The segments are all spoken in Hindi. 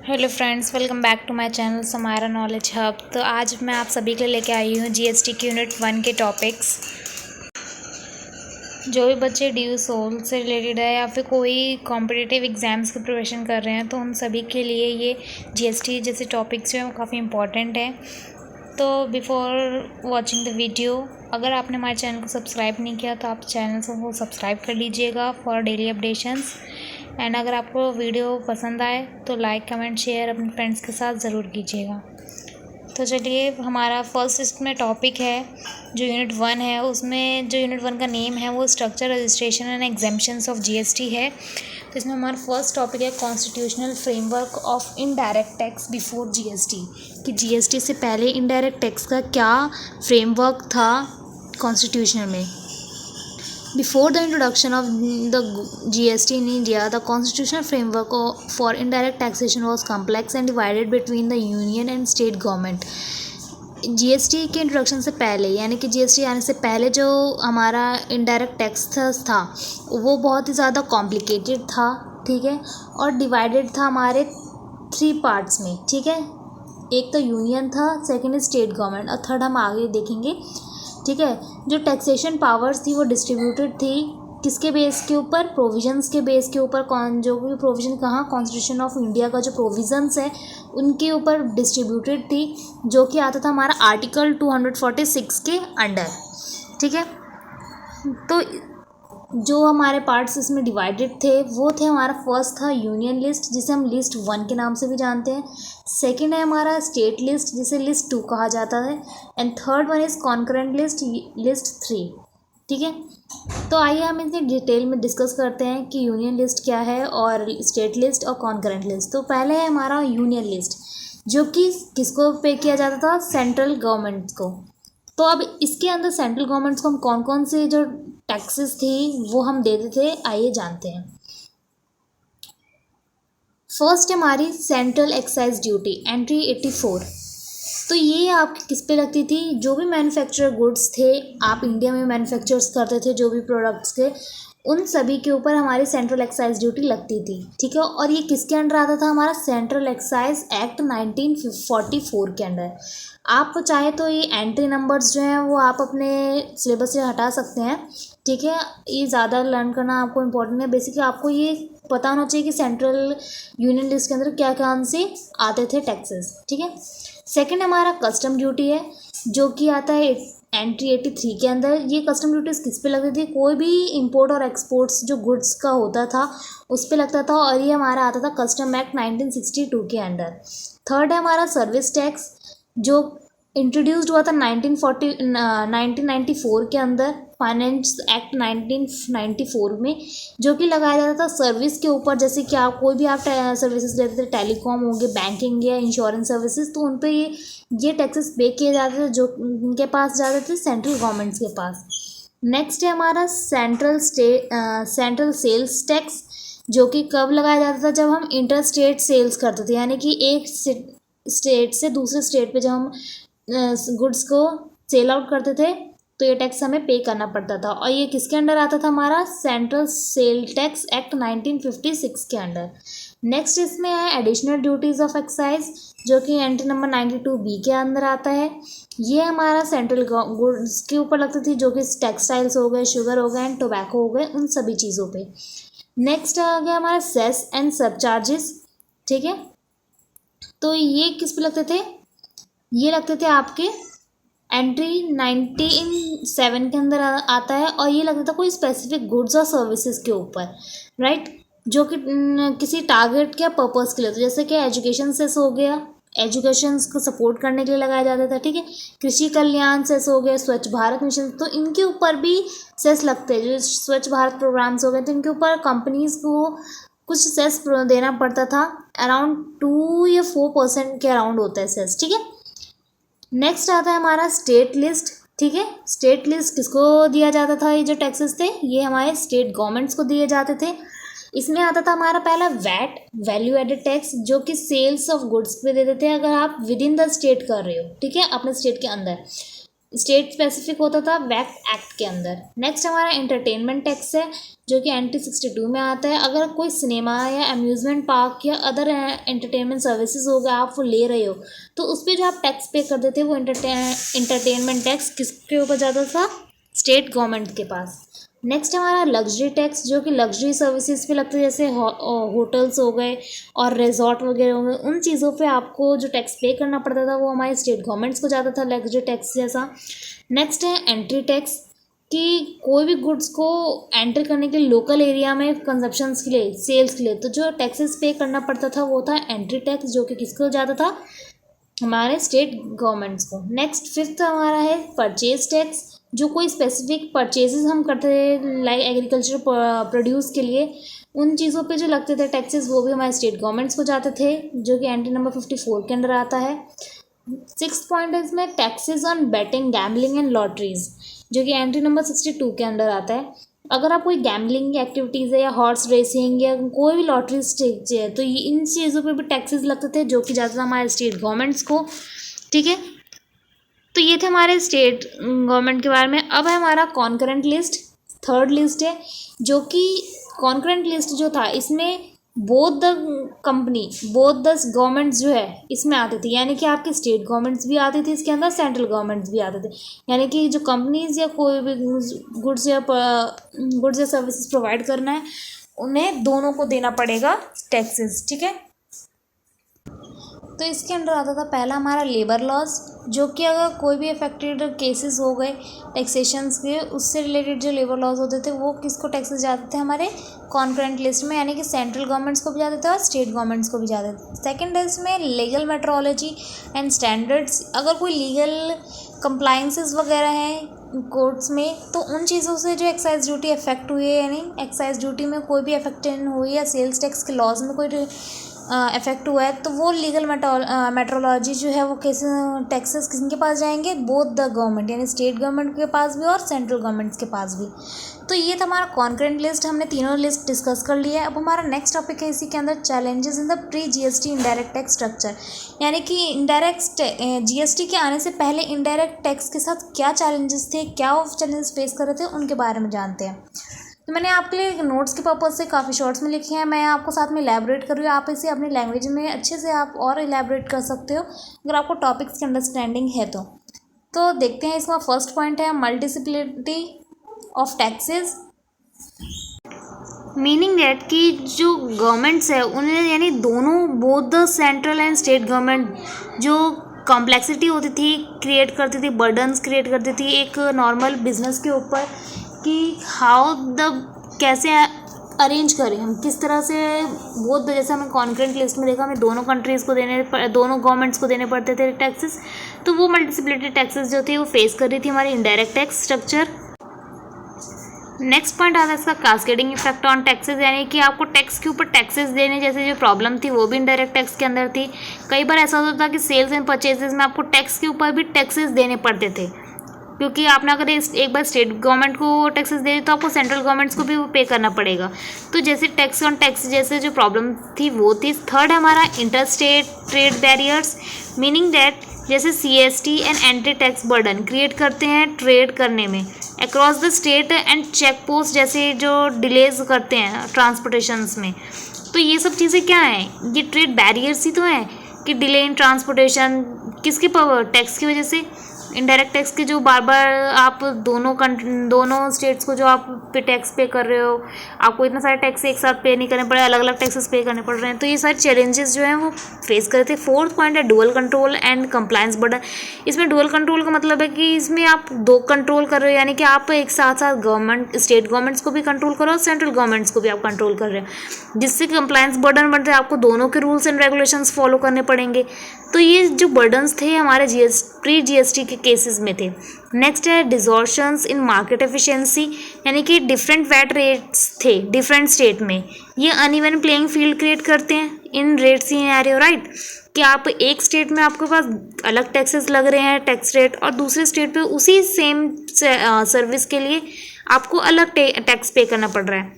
Hello friends, welcome back to my channel Samara knowledge hub. तो आज मैं आप सभी के लिए लेके आई हूँ जीएसटी की यूनिट 1 के टॉपिक्स। जो भी बच्चे ड्यू सोल से रिलेटेड है या फिर कोई कॉम्पिटिटिव एग्ज़ाम्स की प्रिपरेशन कर रहे हैं तो उन सभी के लिए ये जीएसटी जैसे टॉपिक्स जो हैं वो काफ़ी इंपॉर्टेंट हैं। तो बिफोर वॉचिंग द वीडियो, अगर आपने हमारे चैनल को सब्सक्राइब नहीं किया तो आप चैनल को सब्सक्राइब कर लीजिएगा फॉर डेली अपडेशंस। एंड अगर आपको वीडियो पसंद आए तो लाइक कमेंट शेयर अपने फ्रेंड्स के साथ ज़रूर कीजिएगा। तो चलिए, हमारा फर्स्ट इसमें टॉपिक है जो यूनिट 1 है, उसमें जो यूनिट 1 का नेम है वो structure, registration and exemptions of GST है। तो इसमें हमारा फर्स्ट टॉपिक है constitutional framework of indirect tax before GST, कि जीएसटी से पहले इनडायरेक्ट टैक्स का क्या फ्रेमवर्क था कॉन्स्टिट्यूशन में। Before the introduction of the GST in India, the constitutional framework for indirect taxation was complex and divided between the union and state government. GST के इंट्रोडक्शन से पहले, यानी कि जीएसटी आने से पहले जो हमारा इनडायरेक्ट टैक्स था वो बहुत ही ज़्यादा कॉम्प्लिकेटेड था, ठीक है, और डिवाइडेड था हमारे 3 पार्ट्स में, ठीक है। एक तो यूनियन था, सेकेंड स्टेट गवर्नमेंट और थर्ड हम आगे देखेंगे, ठीक है। जो टैक्सेशन पावर्स थी वो डिस्ट्रीब्यूटेड थी किसके बेस के ऊपर, प्रोविजंस के बेस के ऊपर। कौन जो भी प्रोविजन कहाँ, कॉन्स्टिट्यूशन ऑफ इंडिया का जो प्रोविजंस है उनके ऊपर डिस्ट्रीब्यूटेड थी, जो कि आता था हमारा आर्टिकल 246 के अंडर, ठीक है। तो जो हमारे पार्ट्स इसमें डिवाइडेड थे वो थे, हमारा फर्स्ट था यूनियन लिस्ट जिसे हम लिस्ट 1 के नाम से भी जानते हैं। सेकंड है हमारा स्टेट लिस्ट जिसे लिस्ट 2 कहा जाता है। And third one is concurrent list, list 3, ठीक है। तो आइए हम इसे डिटेल में डिस्कस करते हैं कि यूनियन लिस्ट क्या है और स्टेट लिस्ट और कॉन्करेंट लिस्ट। तो पहले है हमारा यूनियन लिस्ट, जो कि किसको पे किया जाता था, सेंट्रल गवर्नमेंट को। तो अब इसके अंदर सेंट्रल गवर्नमेंट्स को हम कौन कौन से जो टैक्सेस थी वो हम देते थे, आइए जानते हैं। फर्स्ट हमारी सेंट्रल एक्साइज ड्यूटी, एंट्री 84। तो ये आपकी किस पे लगती थी, जो भी मैन्युफैक्चर गुड्स थे, आप इंडिया में मैन्युफैक्चर्स करते थे जो भी प्रोडक्ट्स के, उन सभी के ऊपर हमारी सेंट्रल एक्साइज ड्यूटी लगती थी, ठीक है। और ये किसके अंडर आता था, हमारा सेंट्रल एक्साइज एक्ट 1944 के अंडर। आप चाहे तो ये एंट्री नंबर्स जो हैं वो आप अपने सिलेबस से हटा सकते हैं, ठीक है। ये ज़्यादा लर्न करना आपको इम्पोर्टेंट है। बेसिकली आपको ये पता होना चाहिए कि सेंट्रल यूनियन लिस्ट के अंदर क्या क्या से आते थे टैक्सेस, ठीक है। सेकंड हमारा कस्टम ड्यूटी है, जो कि आता है एंट्री 83 के अंदर। ये कस्टम ड्यूटीज़ किस पे लगती थी, कोई भी इंपोर्ट और एक्सपोर्ट्स जो गुड्स का होता था उस पे लगता था, और ये हमारा आता था कस्टम एक्ट 1962 के अंडर। थर्ड है हमारा सर्विस टैक्स, जो इंट्रोड्यूस्ड हुआ था 1994 के अंदर, फाइनेंस एक्ट 1994 में, जो कि लगाया जाता था सर्विस के ऊपर। जैसे कि आप कोई भी आप सर्विसेज लेते थे, टेलीकॉम हो गए, बैंकिंग या इंश्योरेंस सर्विसेज, तो उन पे ये टैक्सेस पे किए जाते थे, जो उनके पास जाते थे सेंट्रल गवर्नमेंट्स के पास। नेक्स्ट है हमारा सेंट्रल सेल्स टैक्स, जो कि कब लगाया जाता था, जब हम इंटर स्टेट सेल्स करते थे, यानी कि एक स्टेट से दूसरे स्टेट पे जब हम गुड्स को सेल आउट करते थे तो ये टैक्स हमें पे करना पड़ता था। और ये किसके अंडर आता था, हमारा सेंट्रल सेल टैक्स एक्ट 1956 के अंडर। नेक्स्ट इसमें है एडिशनल ड्यूटीज़ ऑफ एक्साइज, जो कि एंट्री नंबर 92B के अंदर आता है। ये हमारा सेंट्रल गुड्स के ऊपर लगती थी, जो कि टेक्सटाइल्स हो गए, शुगर हो गए एंड टोबैको हो गए, उन सभी चीज़ों पे। नेक्स्ट आ गया हमारा सेस एंड सब चार्जेस, ठीक है। तो ये किस पे लगते थे, ये लगते थे आपके एंट्री 97 के अंदर आता है, और ये लगता था कोई स्पेसिफिक गुड्स और सर्विसेज के ऊपर, राइट, जो कि किसी टारगेट के पर्पस के लिए, तो जैसे कि एजुकेशन सेस हो गया, एजुकेशन को सपोर्ट करने के लिए लगाया जाता था, ठीक है। कृषि कल्याण सेस हो गया, स्वच्छ भारत मिशन, तो इनके ऊपर भी सेस लगते हैं। जो स्वच्छ भारत प्रोग्राम्स हो गए तो इनके ऊपर कंपनीज को कुछ सेस देना पड़ता था, अराउंड 2 या 4% के अराउंड होता है सेस, ठीक है। नेक्स्ट आता है हमारा स्टेट लिस्ट, ठीक है। स्टेट लिस्ट किसको दिया जाता था, ये जो टैक्सेस थे ये हमारे स्टेट गवर्नमेंट्स को दिए जाते थे। इसमें आता था हमारा पहला वैट, वैल्यू एडेड टैक्स, जो कि सेल्स ऑफ गुड्स पे देते थे अगर आप विद इन द स्टेट कर रहे हो, ठीक है, अपने स्टेट के अंदर। स्टेट स्पेसिफिक होता था वैक्ट एक्ट के अंदर। नेक्स्ट हमारा एंटरटेनमेंट टैक्स है जो कि एंटी 62 में आता है। अगर कोई सिनेमा या अम्यूज़मेंट पार्क या अदर एंटरटेनमेंट सर्विसेज हो गया आप वो ले रहे हो तो उस पर जो आप टैक्स पे करते थे वो एंटरटेनमेंट टैक्स किसके ऊपर जाता था? स्टेट गवर्नमेंट के पास। नेक्स्ट हमारा लग्जरी टैक्स जो कि लग्जरी सर्विसेज पे लगते हैं, जैसे होटल्स हो गए और रिजॉर्ट वगैरह हो गए, उन चीज़ों पे आपको जो टैक्स पे करना पड़ता था वो हमारे स्टेट गवर्नमेंट्स को जाता था लग्जरी टैक्स जैसा। नेक्स्ट है एंट्री टैक्स कि कोई भी गुड्स को एंटर करने के लिए लोकल एरिया में कंजप्शंस के लिए, सेल्स के लिए, तो जो टैक्सेस पे करना पड़ता था वो था एंट्री टैक्स जो कि किसको जाता था? हमारे स्टेट गवर्नमेंट्स को। नेक्स्ट फिफ्थ हमारा है परचेज टैक्स जो कोई स्पेसिफिक परचेजेस हम करते थे लाइक एग्रीकल्चर प्रोड्यूस के लिए, उन चीज़ों पे जो लगते थे टैक्सेस वो भी हमारे स्टेट गवर्नमेंट्स को जाते थे जो कि एंट्री नंबर 54 के अंदर आता है। सिक्स पॉइंट है इसमें taxes on betting, gambling and lotteries जो कि एंट्री नंबर 62 के अंदर आता है। अगर आप कोई गैम्बलिंग की एक्टिविटीज़ है या हॉर्स रेसिंग या कोई भी लॉटरी स्टेज है तो ये इन चीज़ों पे भी टैक्सेस लगते थे जो कि जाता था हमारे स्टेट गवर्नमेंट्स को। ठीक है, तो ये थे हमारे स्टेट गवर्नमेंट के बारे में। अब है हमारा कॉन्करेंट लिस्ट, थर्ड लिस्ट है जो कि कॉन्करेंट लिस्ट जो था इसमें both the company, both the governments जो है इसमें आते थे, यानी कि आपके स्टेट गवर्नमेंट्स भी आते थे इसके अंदर, सेंट्रल गवर्नमेंट्स भी आते थे, यानी कि जो कंपनीज या कोई भी गुड्स या सर्विसेज प्रोवाइड करना है उन्हें दोनों को देना पड़ेगा टैक्सेस। ठीक है, तो इसके अंडर आता था पहला हमारा लेबर लॉज जो कि अगर कोई भी अफेक्टेड केसेस हो गए टैक्सेशंस के, उससे रिलेटेड जो लेबर लॉज होते थे वो किसको टैक्सेस जाते थे? हमारे कॉन्करेंट लिस्ट में, यानी कि सेंट्रल गवर्नमेंट्स को भी जाते थे और स्टेट गवर्नमेंट्स को भी जाते थे। सेकेंड है इसमें लीगल मेट्रोलॉजी एंड स्टैंडर्ड्स। अगर कोई लीगल कंप्लाइंसेस वगैरह हैं कोर्ट्स में तो उन चीज़ों से जो एक्साइज ड्यूटी अफेक्ट हुई है, यानी एक्साइज ड्यूटी में कोई भी अफेक्टेड हुई या सेल्स टैक्स के लॉज में कोई इफेक्ट हुआ है तो वो लीगल मेट्रोलॉजी जो है वो कैसे टैक्सेस किसके पास जाएंगे? बोथ द गवर्नमेंट, यानी स्टेट गवर्नमेंट के पास भी और सेंट्रल गवर्नमेंट्स के पास भी। तो ये था हमारा कॉन्करेंट लिस्ट, हमने तीनों लिस्ट डिस्कस कर लिया है। अब हमारा नेक्स्ट टॉपिक है इसी के अंदर challenges in the pre GST indirect tax structure, यानी कि इनडायरेक्ट जीएसटी के आने से पहले इनडायरेक्ट टैक्स के साथ क्या चैलेंजेस थे, क्या वो चैलेंजेस फेस कर रहे थे, उनके बारे में जानते हैं। तो मैंने आपके लिए नोट्स के पर्पज़ से काफ़ी शॉर्ट्स में लिखे हैं, मैं आपको साथ में इलेबोरेट कर रही हूँ, आप इसे अपनी लैंग्वेज में अच्छे से आप और इलेबोरेट कर सकते हो अगर आपको टॉपिक्स की अंडरस्टैंडिंग है तो देखते हैं। इसका फर्स्ट पॉइंट है multiplicity of taxes, meaning that कि जो गवर्नमेंट्स है उन्हें, यानी दोनों both the central and state government जो कॉम्प्लेक्सिटी होती थी क्रिएट करती थी, बर्डन्स क्रिएट करती थी एक नॉर्मल बिजनेस के ऊपर कि हाउ द कैसे अरेंज करें हम, किस तरह से वो जैसे हमें कॉन्करेंट लिस्ट में देखा हमें दोनों कंट्रीज़ को दोनों गवर्नमेंट्स को देने पड़ते थे टैक्सेस, तो वो मल्टीप्लिसिटी टैक्सेस जो थे वो फेस कर रही थी हमारी indirect tax structure. Next point आता है इसका कास्केडिंग इफेक्ट ऑन टैक्सेस, यानी कि आपको टैक्स के ऊपर टैक्सेस देने जैसे जो प्रॉब्लम थी वो भी इनडायरेक्ट टैक्स के अंदर थी। कई बार ऐसा होता था कि सेल्स एंड परचेजेस में आपको टैक्स के ऊपर भी टैक्सेस देने पड़ते थे, क्योंकि आपने अगर एक बार स्टेट गवर्नमेंट को टैक्सेस दे तो आपको सेंट्रल गवर्नमेंट्स को भी वो पे करना पड़ेगा, तो जैसे टैक्स ऑन टैक्स जैसे जो प्रॉब्लम थी वो थी। थर्ड हमारा inter state trade barriers, meaning that जैसे CST and entry tax burden create करते हैं ट्रेड करने में across the state and check post जैसे जो डिलेज करते हैं ट्रांसपोर्टेशंस में। तो ये सब चीज़ें क्या हैं? ये ट्रेड बैरियर्स ही तो हैं कि डिले इन ट्रांसपोर्टेशन किसके पावर? टैक्स की वजह से। इनडायरेक्ट टैक्स के जो बार बार आप दोनों स्टेट्स को जो आप पे टैक्स पे कर रहे हो, आपको इतना सारे टैक्स एक साथ पे नहीं करने पड़े, अलग अलग टैक्सेस पे करने पड़ रहे हैं, तो ये सारे चैलेंजेस जो हैं वो फेस करते हैं। फोर्थ पॉइंट है dual control and compliance burden. इसमें डुअल कंट्रोल का मतलब है कि इसमें आप दो कंट्रोल कर रहे हो, यानी कि आप एक साथ साथ गवर्नमेंट स्टेट गवर्नमेंट्स को भी कंट्रोल करो और सेंट्रल गवर्नमेंट्स को भी आप कंट्रोल कर रहे हो, जिससे कंप्लायंस बर्डन बढ़ते हैं, आपको दोनों के रूल्स एंड रेगुलेशंस फॉलो करने पड़ेंगे। तो ये जो बर्डन्स थे हमारे प्री जीएसटी के केसेस में थे। नेक्स्ट है डिजॉर्शंस इन मार्केट एफिशिएंसी, यानी कि डिफरेंट वैट रेट्स थे डिफरेंट स्टेट में, ये अनइवन प्लेइंग फील्ड क्रिएट करते हैं इन रेट सिनेरियो, राइट? कि आप एक स्टेट में आपके पास अलग टैक्सेस लग रहे हैं टैक्स रेट, और दूसरे स्टेट पे उसी सेम सर्विस के लिए आपको अलग टैक्स पे करना पड़ रहा है,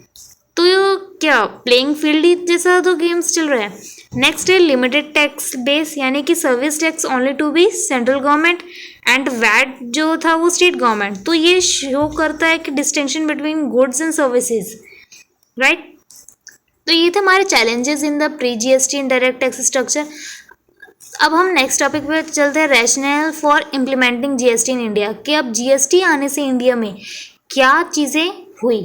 तो ये क्या प्लेइंग फील्ड ही जैसा तो गेम्स चल रहा है। नेक्स्ट है लिमिटेड टैक्स बेस, यानी कि service tax only to be central government. And VAT जो था वो स्टेट गवर्नमेंट। तो ये शो करता है कि distinction between goods and services, right. तो ये थे हमारे challenges in the pre GST indirect tax structure. अब हम नेक्स्ट टॉपिक पे चलते हैं, rational for implementing GST in India, कि अब जीएसटी आने से इंडिया में क्या चीज़ें हुई।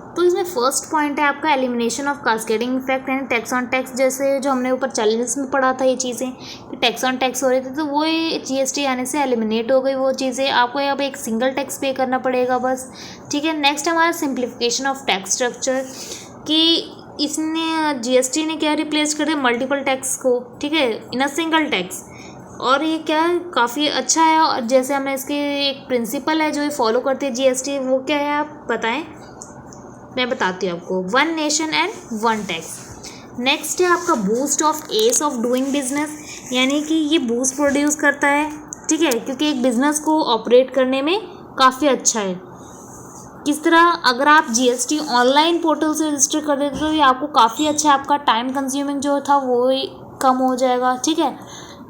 तो इसमें फर्स्ट पॉइंट है आपका elimination of cascading effect and tax on tax, जैसे जो हमने ऊपर चैलेंजेस में पढ़ा था ये चीज़ें कि टैक्स ऑन टैक्स हो रहे थे, तो वो जीएसटी आने से एलिमिनेट हो गई वो चीज़ें। आपको अब एक सिंगल टैक्स पे करना पड़ेगा बस, ठीक है। नेक्स्ट हमारा सिंप्लीफिकेशन ऑफ टैक्स स्ट्रक्चर, कि इसने जीएसटी ने क्या रिप्लेस कर दिया, मल्टीपल टैक्स को, ठीक है, इन अ सिंगल टैक्स। और ये क्या काफ़ी अच्छा है। और जैसे हमने इसके एक प्रिंसिपल है जो ये फॉलो करते हैं जीएसटी, वो क्या है आप बताएं, मैं बताती हूँ आपको। One nation and one tax. Next है आपका boost of S of doing business, यानी कि ये बूस्ट प्रोड्यूस करता है, ठीक है, क्योंकि एक बिजनेस को ऑपरेट करने में काफ़ी अच्छा है। किस तरह, अगर आप जीएसटी ऑनलाइन पोर्टल से रजिस्टर कर देते तो ये आपको काफ़ी अच्छा, आपका टाइम कंज्यूमिंग जो था वो कम हो जाएगा, ठीक है।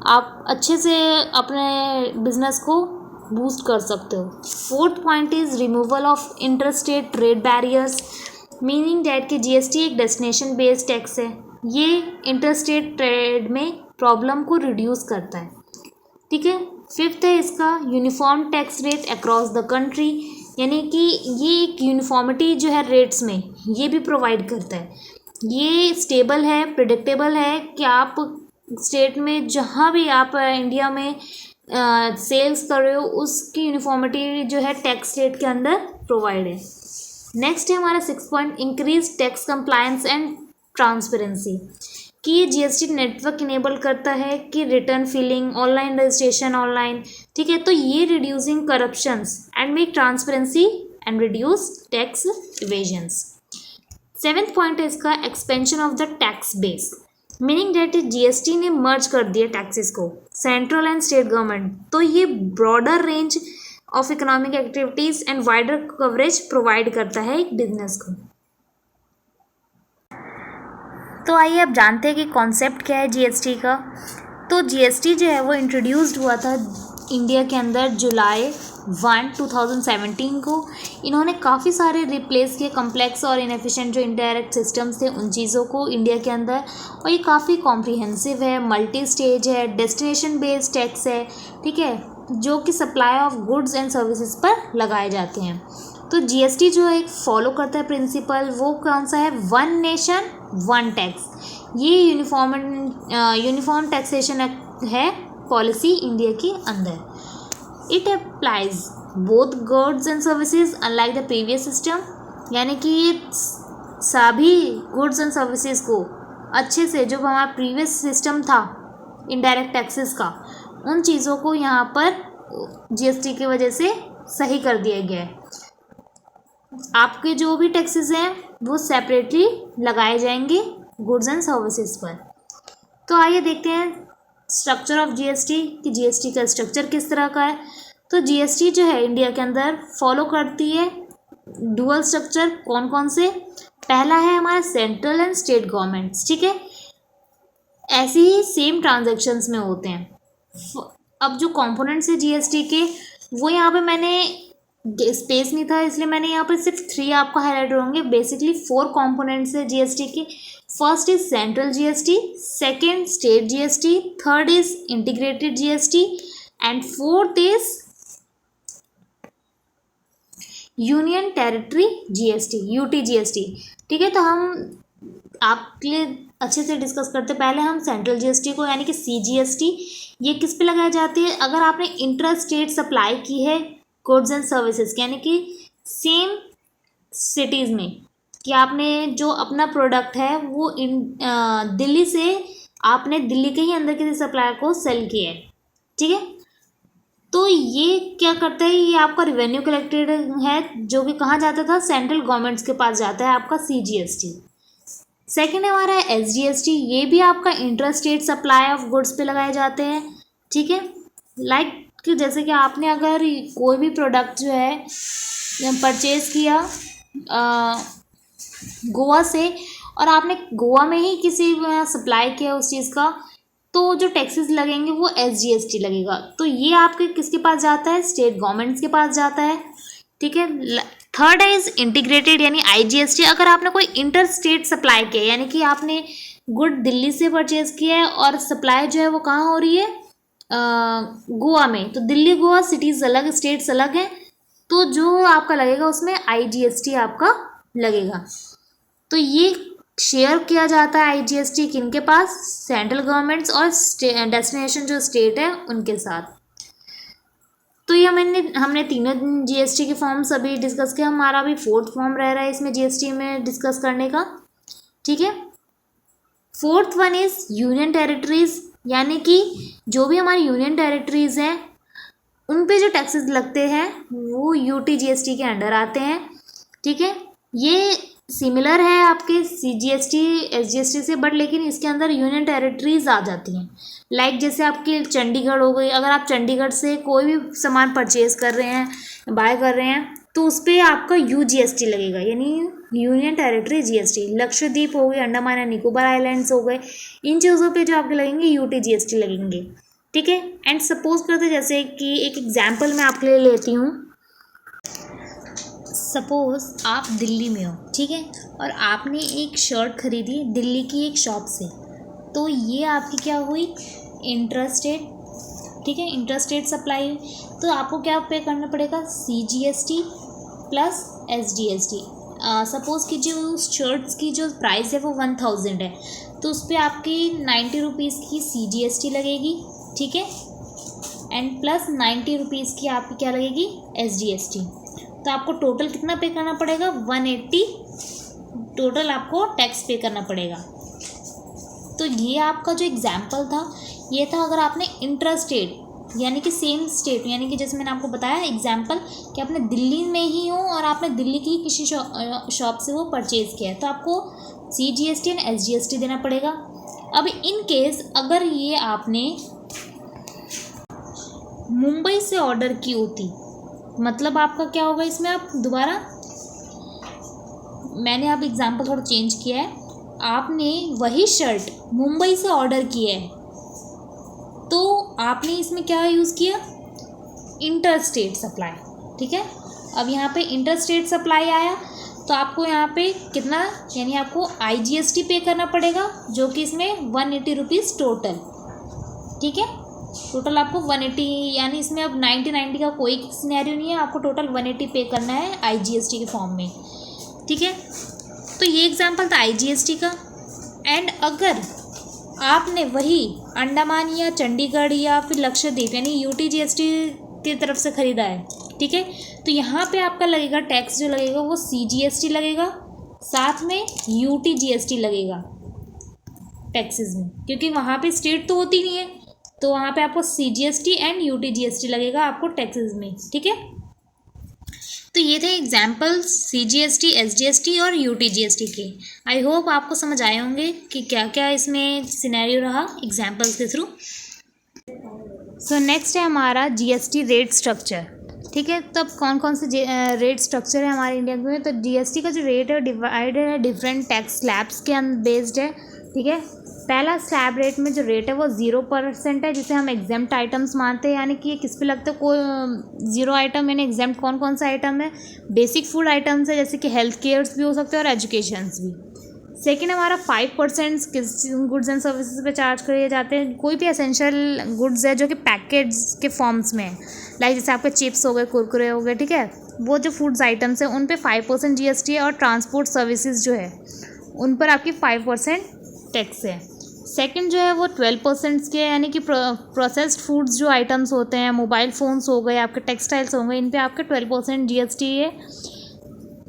आप अच्छे से अपने बिजनेस को बूस्ट कर सकते हो। Fourth point is removal of interstate trade barriers, meaning that कि जीएसटी एक डेस्टिनेशन बेस्ड टैक्स है, ये इंटरस्टेट ट्रेड में प्रॉब्लम को रिड्यूस करता है, ठीक है। फिफ्थ है इसका uniform tax rate across the country, यानी कि ये एक यूनिफॉर्मिटी जो है रेट्स में ये भी प्रोवाइड करता है। ये स्टेबल है, प्रिडिक्टेबल है कि आप स्टेट में जहाँ भी आप इंडिया में सेल्स कर रहे हो उसकी यूनिफॉर्मिटी जो है टैक्स रेट के अंदर प्रोवाइड है। नेक्स्ट है हमारा 6 point, increase tax compliance and transparency, कि ये जीएसटी नेटवर्क इनेबल करता है कि return filing, online registration online, ठीक है। तो ये reducing corruptions and make transparency and reduce tax evasions. 7th point है इसका expansion of the tax base, meaning that GST ने मर्ज कर दिया टैक्सेस को, सेंट्रल एंड स्टेट गवर्नमेंट। तो ये broader range of economic activities and wider coverage provide करता है एक बिजनेस को। तो आइए अब जानते हैं कि कॉन्सेप्ट क्या है जीएसटी का। तो जीएसटी जो है वो इंट्रोड्यूस्ड हुआ था इंडिया के अंदर जुलाई 1, 2017 को। इन्होंने काफ़ी सारे रिप्लेस किए कम्प्लेक्स और इनएफिशिएंट जो इनडायरेक्ट सिस्टम्स थे उन चीज़ों को इंडिया के अंदर, और ये काफ़ी कॉम्प्रिहेंसिव है, मल्टी स्टेज है, डेस्टिनेशन बेस्ड टैक्स है, ठीक है, जो कि supply of goods and services पर लगाए जाते हैं। तो जीएसटी जो एक फॉलो करता है प्रिंसिपल, वो कौन सा है, वन नेशन वन टैक्स। ये यूनिफॉर्म टैक्सेशन है पॉलिसी इंडिया के अंदर। It applies both goods and services unlike the previous system, यानी कि ये सभी गुड्स एंड सर्विसेज को अच्छे से, जो हमारा प्रीवियस सिस्टम था इनडायरेक्ट टैक्सेस का, उन चीज़ों को यहाँ पर जीएसटी की वजह से सही कर दिया गया है। आपके जो भी टैक्सेस हैं वो सेपरेटली लगाए जाएंगे गुड्स एंड सर्विसेज पर। तो आइए देखते हैं स्ट्रक्चर ऑफ जीएसटी, कि जीएसटी का स्ट्रक्चर किस तरह का है। तो जीएसटी जो है इंडिया के अंदर फॉलो करती है डुअल स्ट्रक्चर। कौन कौन से, पहला है हमारा सेंट्रल एंड स्टेट गवर्नमेंट्स, ठीक है, ऐसे ही सेम ट्रांजैक्शंस में होते हैं। अब जो कंपोनेंट्स है जीएसटी के, वो यहाँ पे मैंने स्पेस नहीं था इसलिए मैंने यहाँ पे सिर्फ 3 आपको हाईलाइट होंगे। बेसिकली 4 कंपोनेंट्स है जीएसटी के। First is central GST, second state GST, third is integrated GST and fourth is union territory GST, UT GST, ठीक है। तो हम आपके लिए अच्छे से डिस्कस करते, पहले हम सेंट्रल जीएसटी को, यानी कि सीजीएसटी, ये किस पे लगाई जाती है, अगर आपने इंटर स्टेट सप्लाई की है गुड्स एंड सर्विसेज, यानी कि सेम सिटीज़ में, कि आपने जो अपना प्रोडक्ट है वो दिल्ली से आपने दिल्ली के ही अंदर किसी सप्लायर को सेल किया है, ठीक है। तो ये क्या करता है, ये आपका रिवेन्यू कलेक्टेड है जो कि कहाँ जाता था, सेंट्रल गवर्नमेंट्स के पास जाता है आपका सीजीएसटी। सेकेंड है हमारा एसजीएसटी, ये भी आपका inter state supply of goods पे लगाए जाते हैं, ठीक है। लाइक कि जैसे कि आपने अगर कोई भी प्रोडक्ट जो है परचेज़ किया गोवा से, और आपने गोवा में ही किसी सप्लाई किया उस चीज़ का, तो जो टैक्सेस लगेंगे वो SGST लगेगा। तो ये आपके किसके पास जाता है, स्टेट गवर्नमेंट्स के पास जाता है, ठीक है। थर्ड है इज इंटीग्रेटेड यानी IGST। अगर आपने कोई इंटर स्टेट सप्लाई किया यानी कि आपने गुड दिल्ली से परचेज किया है और सप्लाई जो है वो कहाँ हो रही है, गोवा में, तो दिल्ली गोवा सिटीज़ अलग, स्टेट्स अलग हैं, तो जो आपका लगेगा उसमें IGST आपका लगेगा। तो ये शेयर किया जाता है IGST किनके पास, सेंट्रल गवर्नमेंट्स और डेस्टिनेशन जो स्टेट है उनके साथ। तो ये हमने तीनों GST के फॉर्म्स अभी डिस्कस किया। हमारा अभी फोर्थ फॉर्म रह रहा है इसमें GST में डिस्कस करने का, ठीक है। Fourth one is union territories, यानी कि जो भी हमारी यूनियन टेरिटरीज हैं उन पे जो टैक्सेस लगते हैं वो UT-GST के अंडर आते हैं, ठीक है। ये सिमिलर है आपके CGST SGST से, बट लेकिन इसके अंदर यूनियन टेरिटरीज आ जाती हैं। लाइक जैसे आपकी चंडीगढ़ हो गई, अगर आप चंडीगढ़ से कोई भी सामान परचेज कर रहे हैं, बाय कर रहे हैं, तो उस पर आपका UGST लगेगा, यानी यूनियन टेरिटरी GST। लक्षद्वीप हो गए, अंडमान एंड निकोबार आइलैंड्स हो गए, इन चीज़ों पे जो आपके लगेंगे UT-GST लगेंगे, ठीक है। एंड सपोज करते जैसे कि एक एग्जाम्पल मैं आपके लिए लेती हूँ। सपोज़ आप दिल्ली में हो, ठीक है, और आपने एक शर्ट खरीदी दिल्ली की एक शॉप से, तो ये आपकी क्या हुई, इंट्रास्टेट, ठीक है, इंट्रास्टेट सप्लाई। तो आपको क्या पे करना पड़ेगा, CGST प्लस SGST। सपोज़ कीजिए उस शर्ट्स की जो प्राइस है वो 1000 है, तो उस पर आपकी 90 रुपीज़ की CGST लगेगी, ठीक है, एंड प्लस 90 रुपीज़ की आपकी क्या लगेगी, SGST। तो आपको टोटल कितना पे करना पड़ेगा, 180 टोटल आपको टैक्स पे करना पड़ेगा। तो ये आपका जो एग्जाम्पल था ये था अगर आपने इंटर स्टेट यानी कि सेम स्टेट, यानी कि जैसे मैंने आपको बताया एग्जाम्पल कि आपने दिल्ली में ही हो और आपने दिल्ली की किसी शॉप से वो परचेज़ किया है, तो आपको CGST एंड SGST देना पड़ेगा। अब इन केस अगर ये आपने मुंबई से ऑर्डर की होती, मतलब आपका क्या होगा इसमें, आप दोबारा, मैंने अब एग्जाम्पल थोड़ा चेंज किया है, आपने वही शर्ट मुंबई से ऑर्डर किया है, तो आपने इसमें क्या यूज़ किया, इंटर स्टेट सप्लाई, ठीक है। अब यहाँ पे इंटर स्टेट सप्लाई आया तो आपको यहाँ पे कितना, यानी आपको IGST पे करना पड़ेगा, जो कि इसमें 180 रुपीज़ टोटल, ठीक है। टोटल आपको 180, यानी इसमें अब 90 का कोई सिनेरियो नहीं है, आपको टोटल 180 पे करना है IGST के फॉर्म में, ठीक है। तो ये एग्जांपल था IGST का। एंड अगर आपने वही अंडमान या चंडीगढ़ या फिर लक्षद्वीप यानी UT-GST की तरफ से ख़रीदा है, ठीक है, तो यहाँ पे आपका लगेगा टैक्स जो लगेगा वो CGST लगेगा, साथ में UT-GST लगेगा टैक्सेस में, क्योंकि वहाँ पे स्टेट तो होती नहीं है, तो वहाँ पे आपको CGST एंड UT-GST लगेगा आपको टैक्सेस में, ठीक है। तो ये थे एग्जाम्पल्स CGST, SGST और UT-GST के। आई होप आपको समझ आए होंगे कि क्या क्या इसमें सिनेरियो रहा एग्जाम्पल्स के थ्रू। सो नेक्स्ट है हमारा GST रेट स्ट्रक्चर, ठीक है। तब कौन कौन से रेट स्ट्रक्चर है हमारे इंडिया में, तो GST का जो रेट है डिवाइडेड है डिफरेंट टैक्स स्लैब्स के बेस्ड है, ठीक है। पहला स्लैब रेट में जो रेट है वो 0% है, जिसे हम एग्जेम्प्ट आइटम्स मानते हैं, यानी कि ये किस पे लगता है, कोई 0 आइटम, यानी एग्जेम्प्ट कौन कौन सा आइटम है, बेसिक फूड आइटम्स है जैसे कि हेल्थ केयर्स भी हो सकते हैं और एजुकेशंस भी। सेकेंड हमारा 5% किस गुड्स एंड सर्विसेज पे चार्ज किए जाते हैं, कोई भी एसेंशियल गुड्स है जो कि पैकेज के फॉर्म्स में है, लाइक जैसे आपके चिप्स हो गए, कुरकुरे हो गए, ठीक है, वो जो फूड्स आइटम्स हैं उन पे 5% GST है, और ट्रांसपोर्ट सर्विसेज जो है उन पर आपकी 5% टैक्स है। सेकंड जो है वो 12% के, यानी कि प्रोसेस्ड फूड्स जो आइटम्स होते हैं, मोबाइल फ़ोन्स हो गए, आपके टेक्सटाइल्स हो गए, इन पे आपके 12% GST है।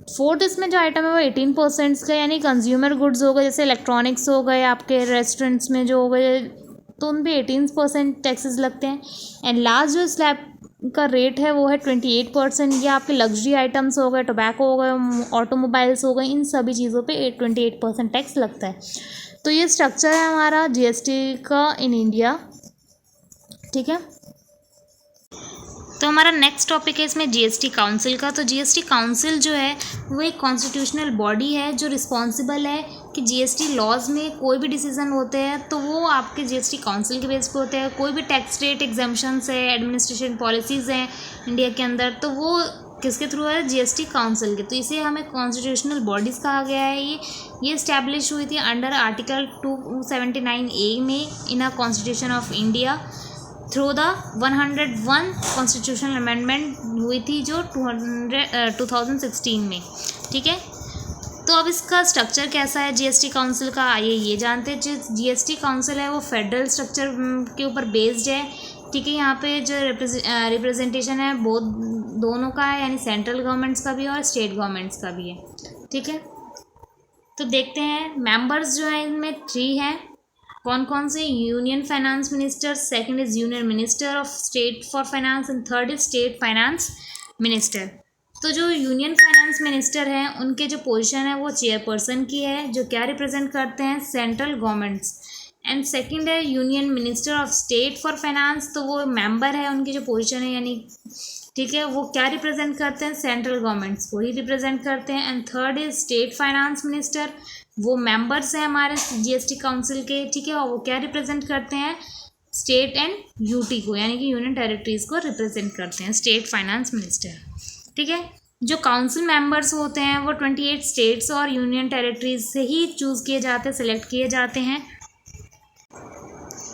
फोर्थ इसमें जो आइटम है वो 18% का, यानी कंज्यूमर गुड्स हो गए, जैसे इलेक्ट्रॉनिक्स हो गए, आपके रेस्टोरेंट्स में जो हो गए, तो उन पे 18% टैक्सेस लगते हैं। एंड लास्ट जो स्लैब का रेट है वो है 28%। ये आपके लग्जरी आइटम्स हो गए, टोबैको हो गए, ऑटोमोबाइल्स हो गए, इन सभी चीज़ों पे 28% टैक्स लगता है। तो ये स्ट्रक्चर है हमारा GST का इन इंडिया, ठीक है। तो हमारा नेक्स्ट टॉपिक है इसमें GST काउंसिल का। तो GST काउंसिल जो है वो एक कॉन्स्टिट्यूशनल बॉडी है जो रिस्पॉन्सिबल है कि जीएसटी लॉज में कोई भी डिसीजन होते हैं तो वो आपके जीएसटी काउंसिल के बेस पे होते हैं। कोई भी टैक्स रेट एग्जाम्पशंस है, एडमिनिस्ट्रेशन पॉलिसीज़ हैं इंडिया के अंदर, तो वो किसके थ्रू है? जीएसटी काउंसिल के। तो इसे हमें कॉन्स्टिट्यूशनल बॉडीज़ कहा गया है। ये इस्टेब्लिश हुई थी अंडर आर्टिकल 279A में in a constitution of India through the 101 constitutional amendment हुई थी जो 2016 में। ठीक है, तो अब इसका स्ट्रक्चर कैसा है जीएसटी काउंसिल का, आइए ये जानते हैं। जो जीएसटी काउंसिल है वो फेडरल स्ट्रक्चर के ऊपर बेस्ड है। ठीक है, यहाँ पे जो रिप्रेजेंटेशन है वो दोनों का है, यानी सेंट्रल गवर्नमेंट्स का भी है और स्टेट गवर्नमेंट्स का भी है। ठीक है, तो देखते हैं मेंबर्स जो है इनमें 3 हैं। कौन कौन से? Union finance minister, second is union minister of state for finance and third is state finance minister. तो जो यूनियन फाइनेंस मिनिस्टर हैं उनके जो पोजीशन है वो चेयरपर्सन की है, जो क्या रिप्रेजेंट करते हैं? Central governments. एंड सेकंड है union minister of state for finance, तो वो मेंबर है, उनकी जो पोजीशन है यानी ठीक है वो क्या रिप्रेजेंट करते हैं? सेंट्रल गवर्नमेंट्स को ही रिप्रेजेंट करते हैं। And third is state finance minister, वो मेंबर्स हैं हमारे जीएसटी काउंसिल के। ठीक है, और वो क्या रिप्रेजेंट करते हैं? स्टेट एंड यूटी को, यानी कि यूनियन टेरिटरीज को रिप्रेजेंट करते हैं स्टेट फाइनेंस मिनिस्टर। ठीक है, जो काउंसिल मेंबर्स होते हैं वो 28 स्टेट्स और यूनियन टेरिटरीज से ही चूज़ किए जाते हैं, सिलेक्ट किए जाते हैं।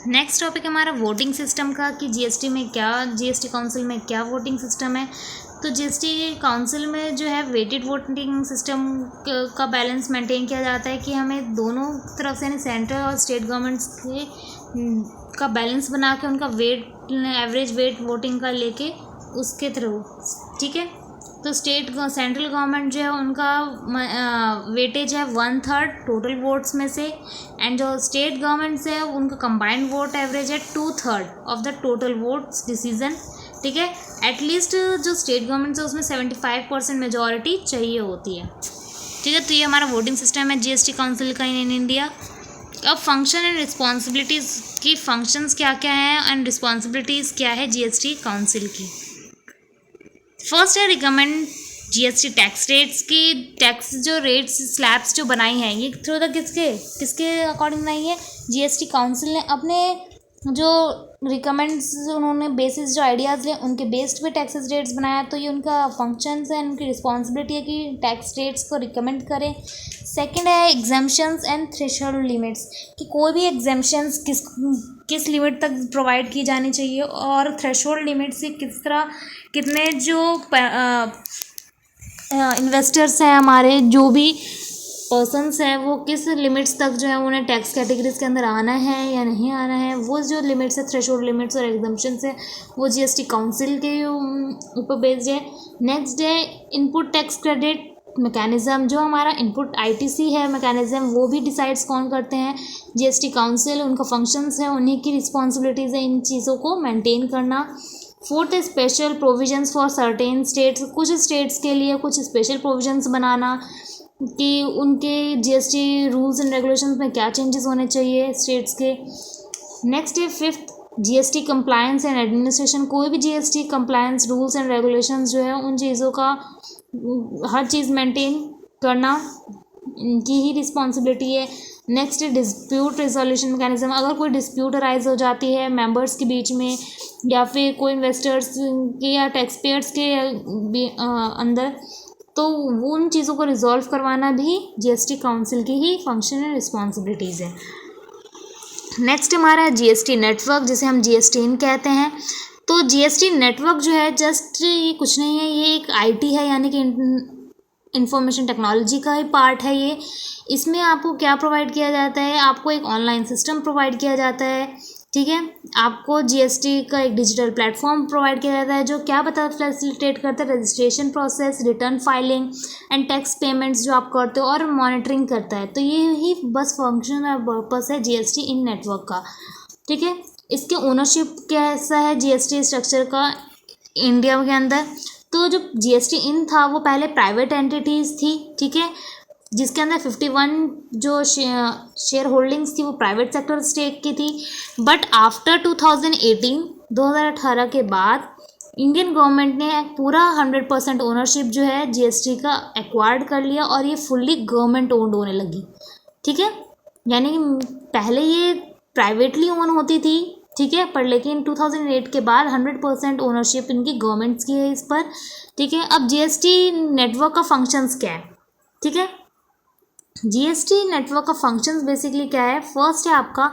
नेक्स्ट टॉपिक हमारा वोटिंग सिस्टम का, कि जीएसटी में क्या, जीएसटी काउंसिल में क्या वोटिंग सिस्टम है। तो जीएसटी काउंसिल में जो है वेटेड वोटिंग सिस्टम का बैलेंस मेंटेन किया जाता है, कि हमें दोनों तरफ से यानी सेंट्रल और स्टेट गवर्नमेंट्स के का बैलेंस बना के उनका वेट, एवरेज वेट वोटिंग का लेके उसके थ्रू। ठीक है, तो सेंट्रल गवर्नमेंट जो है उनका वेटेज है 1/3 टोटल वोट्स में से, एंड जो स्टेट गवर्नमेंट्स है उनका कंबाइंड वोट एवरेज है 2/3 of the total votes decision. ठीक है, एटलीस्ट जो स्टेट गवर्नमेंट्स है उसमें 75% मेजॉरिटी चाहिए होती है। ठीक है, तो ये हमारा वोटिंग सिस्टम है जीएसटी काउंसिल का इन इंडिया। अब फंक्शन एंड रिस्पॉन्सिबिलिटीज़ की, फंक्शंस क्या क्या हैं एंड रिस्पॉन्सिबिलिटीज़ क्या है जीएसटी काउंसिल की। फर्स्ट है रिकमेंड जीएसटी टैक्स रेट्स की, टैक्स जो रेट्स स्लैब्स जो बनाई हैं ये थ्रू द किसके अकॉर्डिंग बनाई है? जीएसटी काउंसिल ने अपने जो रिकमेंड्स उन्होंने बेसिस जो आइडियाज़ लिए उनके बेस्ड पे टैक्सेस रेट्स बनाया। तो ये उनका फंक्शंस है, उनकी रिस्पॉन्सिबिलिटी है कि टैक्स रेट्स को रिकमेंड करें। सेकंड है एग्जाम्पशंस एंड थ्रेशोल्ड लिमिट्स, कि कोई भी एग्जाम्पशंस किस लिमिट तक प्रोवाइड की जानी चाहिए, और थ्रेशोल्ड लिमिट से कितने जो इन्वेस्टर्स हैं हमारे, जो भी पर्सन्स हैं, वो किस लिमिट्स तक जो है उन्हें टैक्स कैटेगरीज के अंदर आना है या नहीं आना है, वो जो लिमिट्स है, थ्रेशोल्ड लिमिट्स और एग्जम्पशंस है, वो जीएसटी काउंसिल के ऊपर बेस्ड है। नेक्स्ट है इनपुट टैक्स क्रेडिट मैकेनिज़्म, जो हमारा इनपुट आईटीसी है मैकेनिज़्म, वो भी डिसाइड्स कौन करते हैं? GST council. उनका फंक्शंस है, उन्हीं की रिस्पॉन्सिबिलिटीज़ है इन चीज़ों को मेंटेन करना। फोर्थ है special provisions for certain states, कुछ स्टेट्स के लिए कुछ स्पेशल प्रोविजंस बनाना कि उनके जीएसटी रूल्स एंड रेगुलेशंस में क्या चेंजेस होने चाहिए स्टेट्स के। नेक्स्ट है fifth GST compliance and administration, कोई भी GST compliance rules and regulations जो है उन चीज़ों का हर चीज़ मेंटेन करना इनकी ही रिस्पॉन्सिबिलिटी है। नेक्स्ट है डिस्प्यूट रेजोल्यूशन मैकेनिज्म, अगर कोई डिस्प्यूट अराइज हो जाती है मेंबर्स के बीच में या फिर कोई इन्वेस्टर्स के या टैक्स पेयर्स के अंदर, तो वो उन चीज़ों को रिजॉल्व करवाना भी जीएसटी काउंसिल की ही फंक्शन एंड रिस्पॉन्सिबिलिटीज़ है। नेक्स्ट हमारा जीएसटी नेटवर्क, जिसे हम जीएसटी कहते हैं। तो जीएसटी नेटवर्क जो है जस्ट ये कुछ नहीं है, ये एक आईटी है, यानी कि इंफॉर्मेशन टेक्नोलॉजी का ही पार्ट है ये। इसमें आपको क्या प्रोवाइड किया जाता है? आपको एक ऑनलाइन सिस्टम प्रोवाइड किया जाता है। ठीक है, आपको जीएसटी का एक डिजिटल प्लेटफॉर्म प्रोवाइड किया जाता है, जो क्या फैसिलिटेट करता है? Registration process, return filing and tax payments जो आप करते हो, और मॉनिटरिंग करता है। तो ये ही बस फंक्शन और पर्पस है जीएसटी इन नेटवर्क का। ठीक है, इसके ओनरशिप कैसा है जीएसटी स्ट्रक्चर का इंडिया के अंदर? तो जो जीएसटी इन था वो पहले प्राइवेट एंटिटीज़ थी। ठीक है, जिसके अंदर 51 जो शेयर होल्डिंग्स थी वो प्राइवेट सेक्टर स्टेक की थी। बट आफ्टर 2018 के बाद इंडियन गवर्नमेंट ने पूरा 100% ओनरशिप जो है जीएसटी का एक्वायर्ड कर लिया, और ये फुल्ली गवर्नमेंट ओन्ड होने लगी। ठीक है, यानी कि पहले ये प्राइवेटली ओन होती थी, ठीक है, पर लेकिन 2008 के बाद 100% ओनरशिप इनकी गवर्नमेंट्स की है इस पर, ठीक है। अब जीएसटी नेटवर्क का फंक्शंस क्या है, ठीक है। जीएसटी नेटवर्क का फंक्शंस बेसिकली क्या है, फर्स्ट है आपका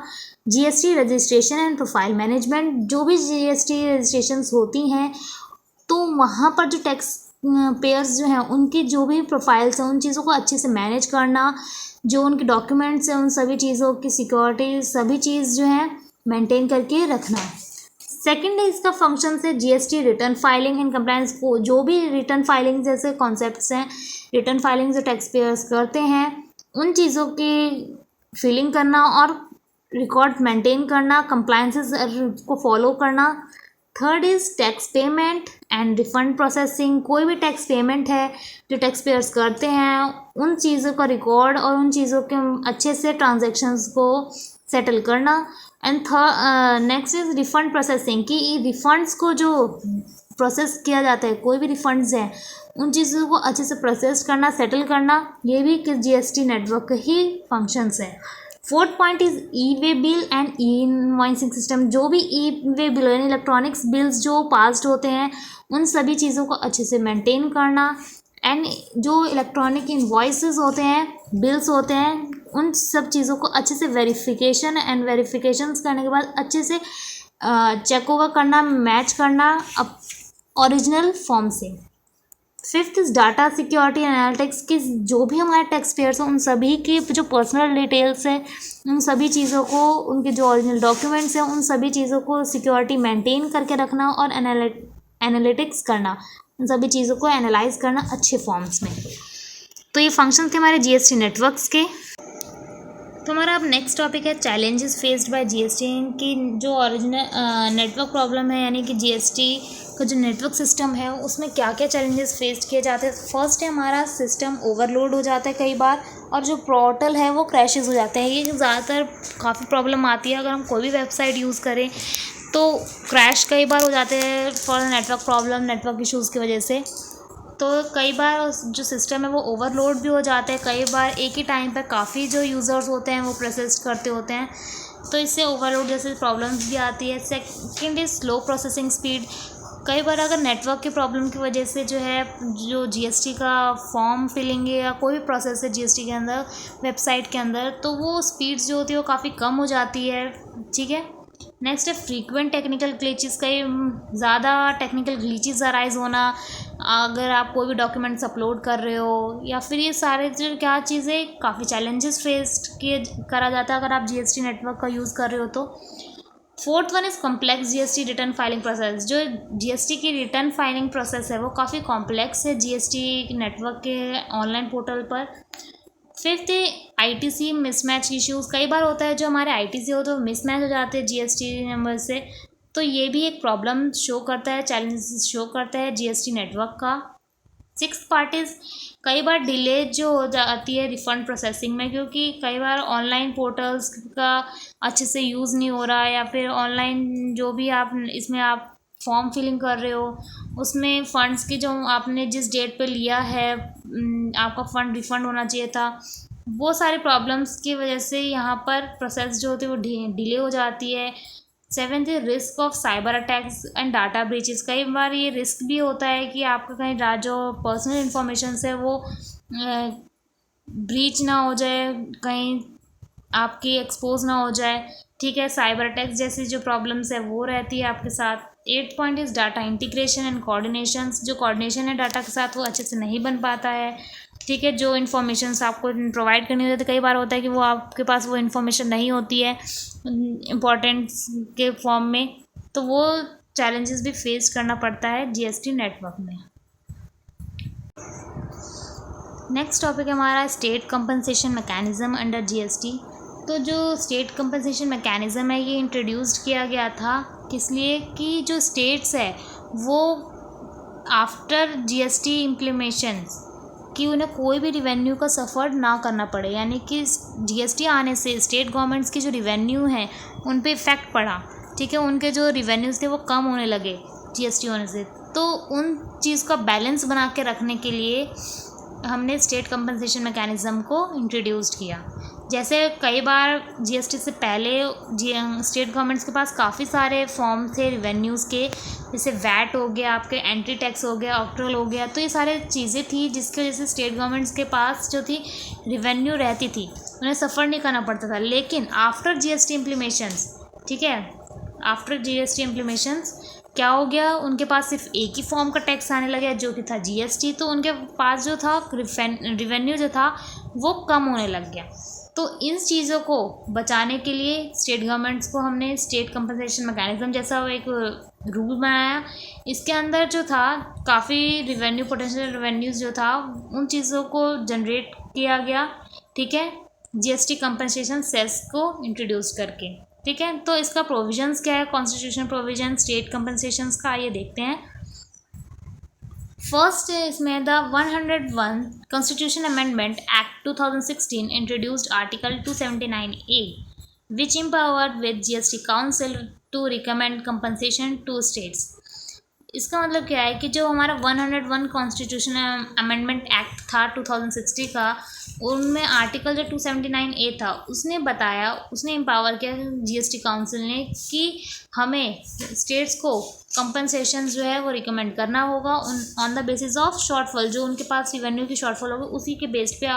GST registration and profile management. जो भी जीएसटी रजिस्ट्रेशंस होती हैं तो वहाँ पर जो टैक्स पेयर्स जो हैं उनकी जो भी प्रोफाइल्स हैं उन चीज़ों को अच्छे से मैनेज करना, जो उनके डॉक्यूमेंट्स हैं उन सभी चीज़ों की सिक्योरिटी सभी चीज़ जो है मेंटेन करके रखना है। सेकंड है इसका फंक्शन है GST return filing and compliance को, जो भी रिटर्न फाइलिंग जैसे कॉन्सेप्ट्स हैं, रिटर्न फाइलिंग जो टैक्स पेयर्स करते हैं उन चीज़ों की फिलिंग करना और रिकॉर्ड मेंटेन करना, कंप्लायंसेस को फॉलो करना। Third is tax payment and refund processing. कोई भी टैक्स पेमेंट है जो टैक्स पेयर्स करते हैं उन चीज़ों का रिकॉर्ड और उन चीज़ों के अच्छे से ट्रांजैक्शंस को सेटल करना। And next is refund processing, कि रिफंड्स को जो प्रोसेस किया जाता है, कोई भी रिफंड्स हैं उन चीज़ों को अच्छे से प्रोसेस करना, सेटल करना, ये भी कि जीएसटी नेटवर्क का ही फंक्शंस है। Fourth point is E way bill and E invoicing system. जो भी ई वे बिल यानी इलेक्ट्रॉनिक्स बिल्स जो पास्ड होते हैं उन सभी चीज़ों को अच्छे से मेंटेन करना। एंड जो इलेक्ट्रॉनिक इनवॉइसेस होते हैं, बिल्स होते हैं, उन सब चीज़ों को अच्छे से वेरिफिकेशन एंड वेरिफिकेशंस करने के बाद अच्छे से चेक ओवर करना, मैच करना ओरिजिनल फॉर्म से। Fifth is data security analytics, कि जो भी हमारे टैक्स पेयर्स हैं उन सभी की जो पर्सनल डिटेल्स है उन सभी चीज़ों को, उनके जो ओरिजिनल डॉक्यूमेंट्स हैं उन सभी चीज़ों को सिक्योरिटी मेंटेन करके रखना और एनालिटिक्स करना, उन सभी चीज़ों को एनालाइज करना अच्छे फॉर्म्स में। तो ये फंक्शन थे हमारे जीएसटी नेटवर्क्स के। तो हमारा अब नेक्स्ट टॉपिक है चैलेंजेस फेस्ड बाय जीएसटी, की जो ओरिजिनल नेटवर्क प्रॉब्लम है, यानी कि जीएसटी का जो नेटवर्क सिस्टम है उसमें क्या क्या चैलेंजेस फेस किए जाते हैं। फर्स्ट है हमारा सिस्टम ओवरलोड हो जाता है कई बार, और जो पोर्टल है वो क्रैशेस हो जाते हैं। ये ज़्यादातर काफ़ी प्रॉब्लम आती है अगर हम कोई भी वेबसाइट यूज़ करें तो क्रैश कई बार हो जाते हैं for network problem, network issues की वजह से। तो कई बार जो सिस्टम है वो ओवरलोड भी हो जाता है, कई बार एक ही टाइम पर काफ़ी जो यूज़र्स होते हैं वो प्रोसेस करते होते हैं, तो इससे ओवरलोड जैसे प्रॉब्लम्स भी आती है। Second is slow processing speed. कई बार अगर नेटवर्क की प्रॉब्लम की वजह से जो है जो जीएसटी का फॉर्म फिलिंग है या कोई भी प्रोसेस है जीएसटी के अंदर, वेबसाइट के अंदर, तो वो स्पीड्स जो होती है वो काफ़ी कम हो जाती है, ठीक है। नेक्स्ट है फ्रीक्वेंट टेक्निकल ग्लिचेस। कई ज़्यादा टेक्निकल ग्लिचेस अराइज होना अगर आप कोई भी डॉक्यूमेंट्स अपलोड कर रहे हो, या फिर ये सारे जो क्या चीज़ें काफ़ी चैलेंजेस फेस करा जाता है अगर आप जीएसटी नेटवर्क का यूज़ कर रहे हो तो। Fourth one is complex GST return filing process. जो जीएसटी की रिटर्न फाइलिंग प्रोसेस है वो काफ़ी कॉम्प्लेक्स है जीएसटी नेटवर्क के ऑनलाइन पोर्टल पर। फिफ्थ है आईटीसी मिसमैच इश्यूज़। कई बार होता है जो हमारे आईटीसी हो तो मिसमैच हो जाते हैं जीएसटी नंबर से, तो ये भी एक प्रॉब्लम शो करता है, चैलेंजेस शो करता है जीएसटी नेटवर्क का। सिक्स पार्ट इज़ कई बार डिले जो हो जाती है रिफ़ंड प्रोसेसिंग में, क्योंकि कई बार ऑनलाइन पोर्टल्स का अच्छे से यूज़ नहीं हो रहा है, या फिर ऑनलाइन जो भी आप इसमें आप फॉर्म फिलिंग कर रहे हो उसमें फ़ंड्स की जो आपने जिस डेट पे लिया है आपका फ़ंड रिफ़ंड होना चाहिए था, वो सारे प्रॉब्लम्स की वजह से यहाँ पर प्रोसेस जो होती है वो डिले हो जाती है। सेवेंथ है risk of cyber attacks and data breaches. कई बार ये रिस्क भी होता है कि आपका कहीं जो पर्सनल इंफॉर्मेशन है वो ब्रीच ना हो जाए, कहीं आपकी एक्सपोज ना हो जाए, ठीक है। साइबर अटैक्स जैसी जो प्रॉब्लम्स है वो रहती है आपके साथ। 8 point is data integration and coordination. जो कोऑर्डिनेशन है डाटा के साथ वो अच्छे से नहीं बन पाता है, ठीक है। जो इन्फॉर्मेशंस आपको प्रोवाइड करनी होती है, कई बार होता है कि वो आपके पास वो इन्फॉर्मेशन नहीं होती है इम्पोर्टेंट्स के फॉर्म में, तो वो चैलेंजेस भी फेस करना पड़ता है जीएसटी नेटवर्क में। नेक्स्ट टॉपिक है हमारा state compensation mechanism under GST. तो जो स्टेट कंपनसेशन मैकेनिज़्म है ये इंट्रोड्यूस्ड किया गया था किस लिए, कि जो स्टेट्स है वो आफ्टर जीएसटी इम्प्लीमेशन कि उन्हें कोई भी रिवेन्यू का सफ़र ना करना पड़े, यानी कि जीएसटी आने से स्टेट गवर्नमेंट्स की जो रिवेन्यू है उन पे इफ़ेक्ट पड़ा, ठीक है। उनके जो रिवेन्यूज़ थे वो कम होने लगे जीएसटी होने से, तो उन चीज़ का बैलेंस बना के रखने के लिए हमने स्टेट कंपनसेशन मैकेनिज़्म को इंट्रोड्यूस्ड किया। जैसे कई बार जीएसटी से पहले स्टेट गवर्नमेंट्स के पास काफ़ी सारे फॉर्म थे रिवेन्यूज़ के, जैसे वैट हो गया, आपके एंट्री टैक्स हो गया, ऑक्ट्रल हो गया, तो ये सारे चीज़ें थी जिसकी वजह से स्टेट गवर्नमेंट्स के पास जो थी रिवेन्यू रहती थी, उन्हें सफ़र नहीं करना पड़ता था। लेकिन आफ्टर जीएसटी इम्प्लीमेशंस, ठीक है, आफ्टर जीएसटी इम्प्लीमेशंस क्या हो गया, उनके पास सिर्फ एक ही फॉर्म का टैक्स आने लगा जो कि था जीएसटी, तो उनके पास जो था रिवेन्यू जो था वो कम होने लग गया। तो इन चीज़ों को बचाने के लिए स्टेट गवर्नमेंट्स को हमने स्टेट कंपनसेशन मैकेनिज्म जैसा एक रूल बनाया। इसके अंदर जो था काफ़ी रिवेन्यू, पोटेंशियल रिवेन्यूज़ जो था उन चीज़ों को जनरेट किया गया, ठीक है, जीएसटी कंपनसेशन सेस को इंट्रोड्यूस करके, ठीक है। तो इसका प्रोविजंस क्या है, कॉन्स्टिट्यूशन प्रोविजन स्टेट कंपनसेशंस का, ये देखते हैं। फर्स्ट इसमें the 101 constitution amendment act 2016 introduced article 279A which empowered with GST council to recommend compensation to states. इसका मतलब क्या है कि जो हमारा 101 कॉन्स्टिट्यूशन अमेंडमेंट एक्ट था 2060 का, उनमें आर्टिकल जो 279A था उसने बताया, उसने एम्पावर किया जीएसटी काउंसिल ने कि हमें स्टेट्स को कंपनसेशन जो है वो रिकमेंड करना होगा on the basis of shortfall, जो उनके पास रिवेन्यू की शॉर्टफॉल होगी उसी के बेस पे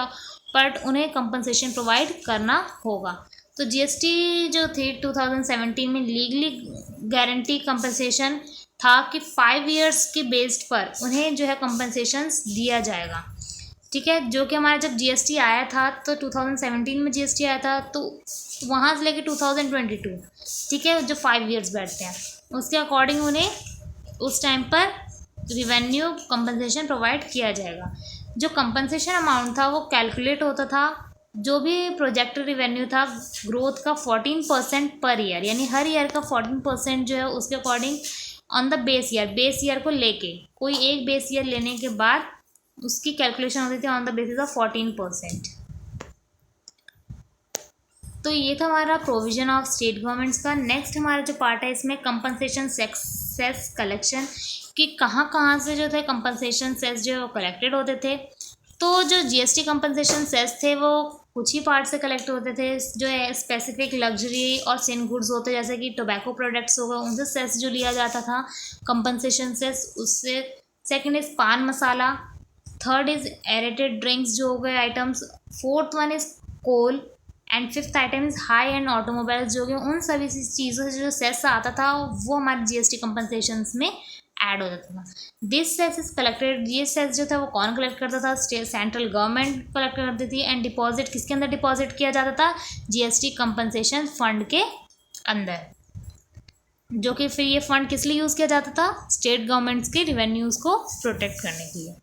पर उन्हें कंपनसेशन प्रोवाइड करना होगा। तो जीएसटी जो थी 2017 में लीगली गारंटी कंपनसेशन था कि 5 इयर्स के बेस्ड पर उन्हें जो है कंपनसेशंस दिया जाएगा, ठीक है। जो कि हमारा जब जीएसटी आया था तो 2017 में जीएसटी आया था, तो वहाँ से लेके 2022, ठीक है, जो 5 इयर्स बैठते हैं उसके अकॉर्डिंग उन्हें उस टाइम पर रिवेन्यू कंपनसेशन प्रोवाइड किया जाएगा। जो कंपनसेशन अमाउंट था वो कैलकुलेट होता था, जो भी प्रोजेक्टेड रिवेन्यू था ग्रोथ का 14% पर ईयर, यानी हर ईयर का 14% जो है उसके according on the base year को लेके कोई एक बेस ईयर लेने के बाद उसकी कैलकुलेशन होती थी ऑन द बेसिस ऑफ 14%। तो ये था हमारा प्रोविजन ऑफ स्टेट गवर्नमेंट्स का। नेक्स्ट हमारा जो पार्ट है इसमें कंपनसेशन सेस कलेक्शन, कि कहाँ कहाँ से जो थे कंपनसेशन सेस जो है वो कलेक्टेड होते थे। तो जो जीएसटी कंपनसेशन सेस थे वो कुछ ही पार्ट से कलेक्ट होते थे, जो है स्पेसिफिक लग्जरी और सिन गुड्स होते जैसे कि टोबैको प्रोडक्ट्स हो गए, उनसे सेस जो लिया जाता था कंपनसेशन सेस उससे। Second is paan masala, third is aerated drinks जो हो गए items, fourth one is coal and fifth item is high end automobiles जो गए। उन सभी चीज़ों से जो सेस आता था वो हमारे जीएसटी कंपनसेशन में ऐड हो जाता था। दिस सेस इज कलेक्टेड, ये सेस जो था वो कौन कलेक्ट करता था, सेंट्रल गवर्नमेंट कलेक्ट करती थी। एंड डिपॉजिट किसके अंदर डिपॉजिट किया जाता था, जीएसटी कंपनसेशन फंड के अंदर, जो कि फिर ये फंड किस लिए यूज़ किया जाता था, स्टेट गवर्नमेंट्स के रिवेन्यूज़ को प्रोटेक्ट करने के लिए।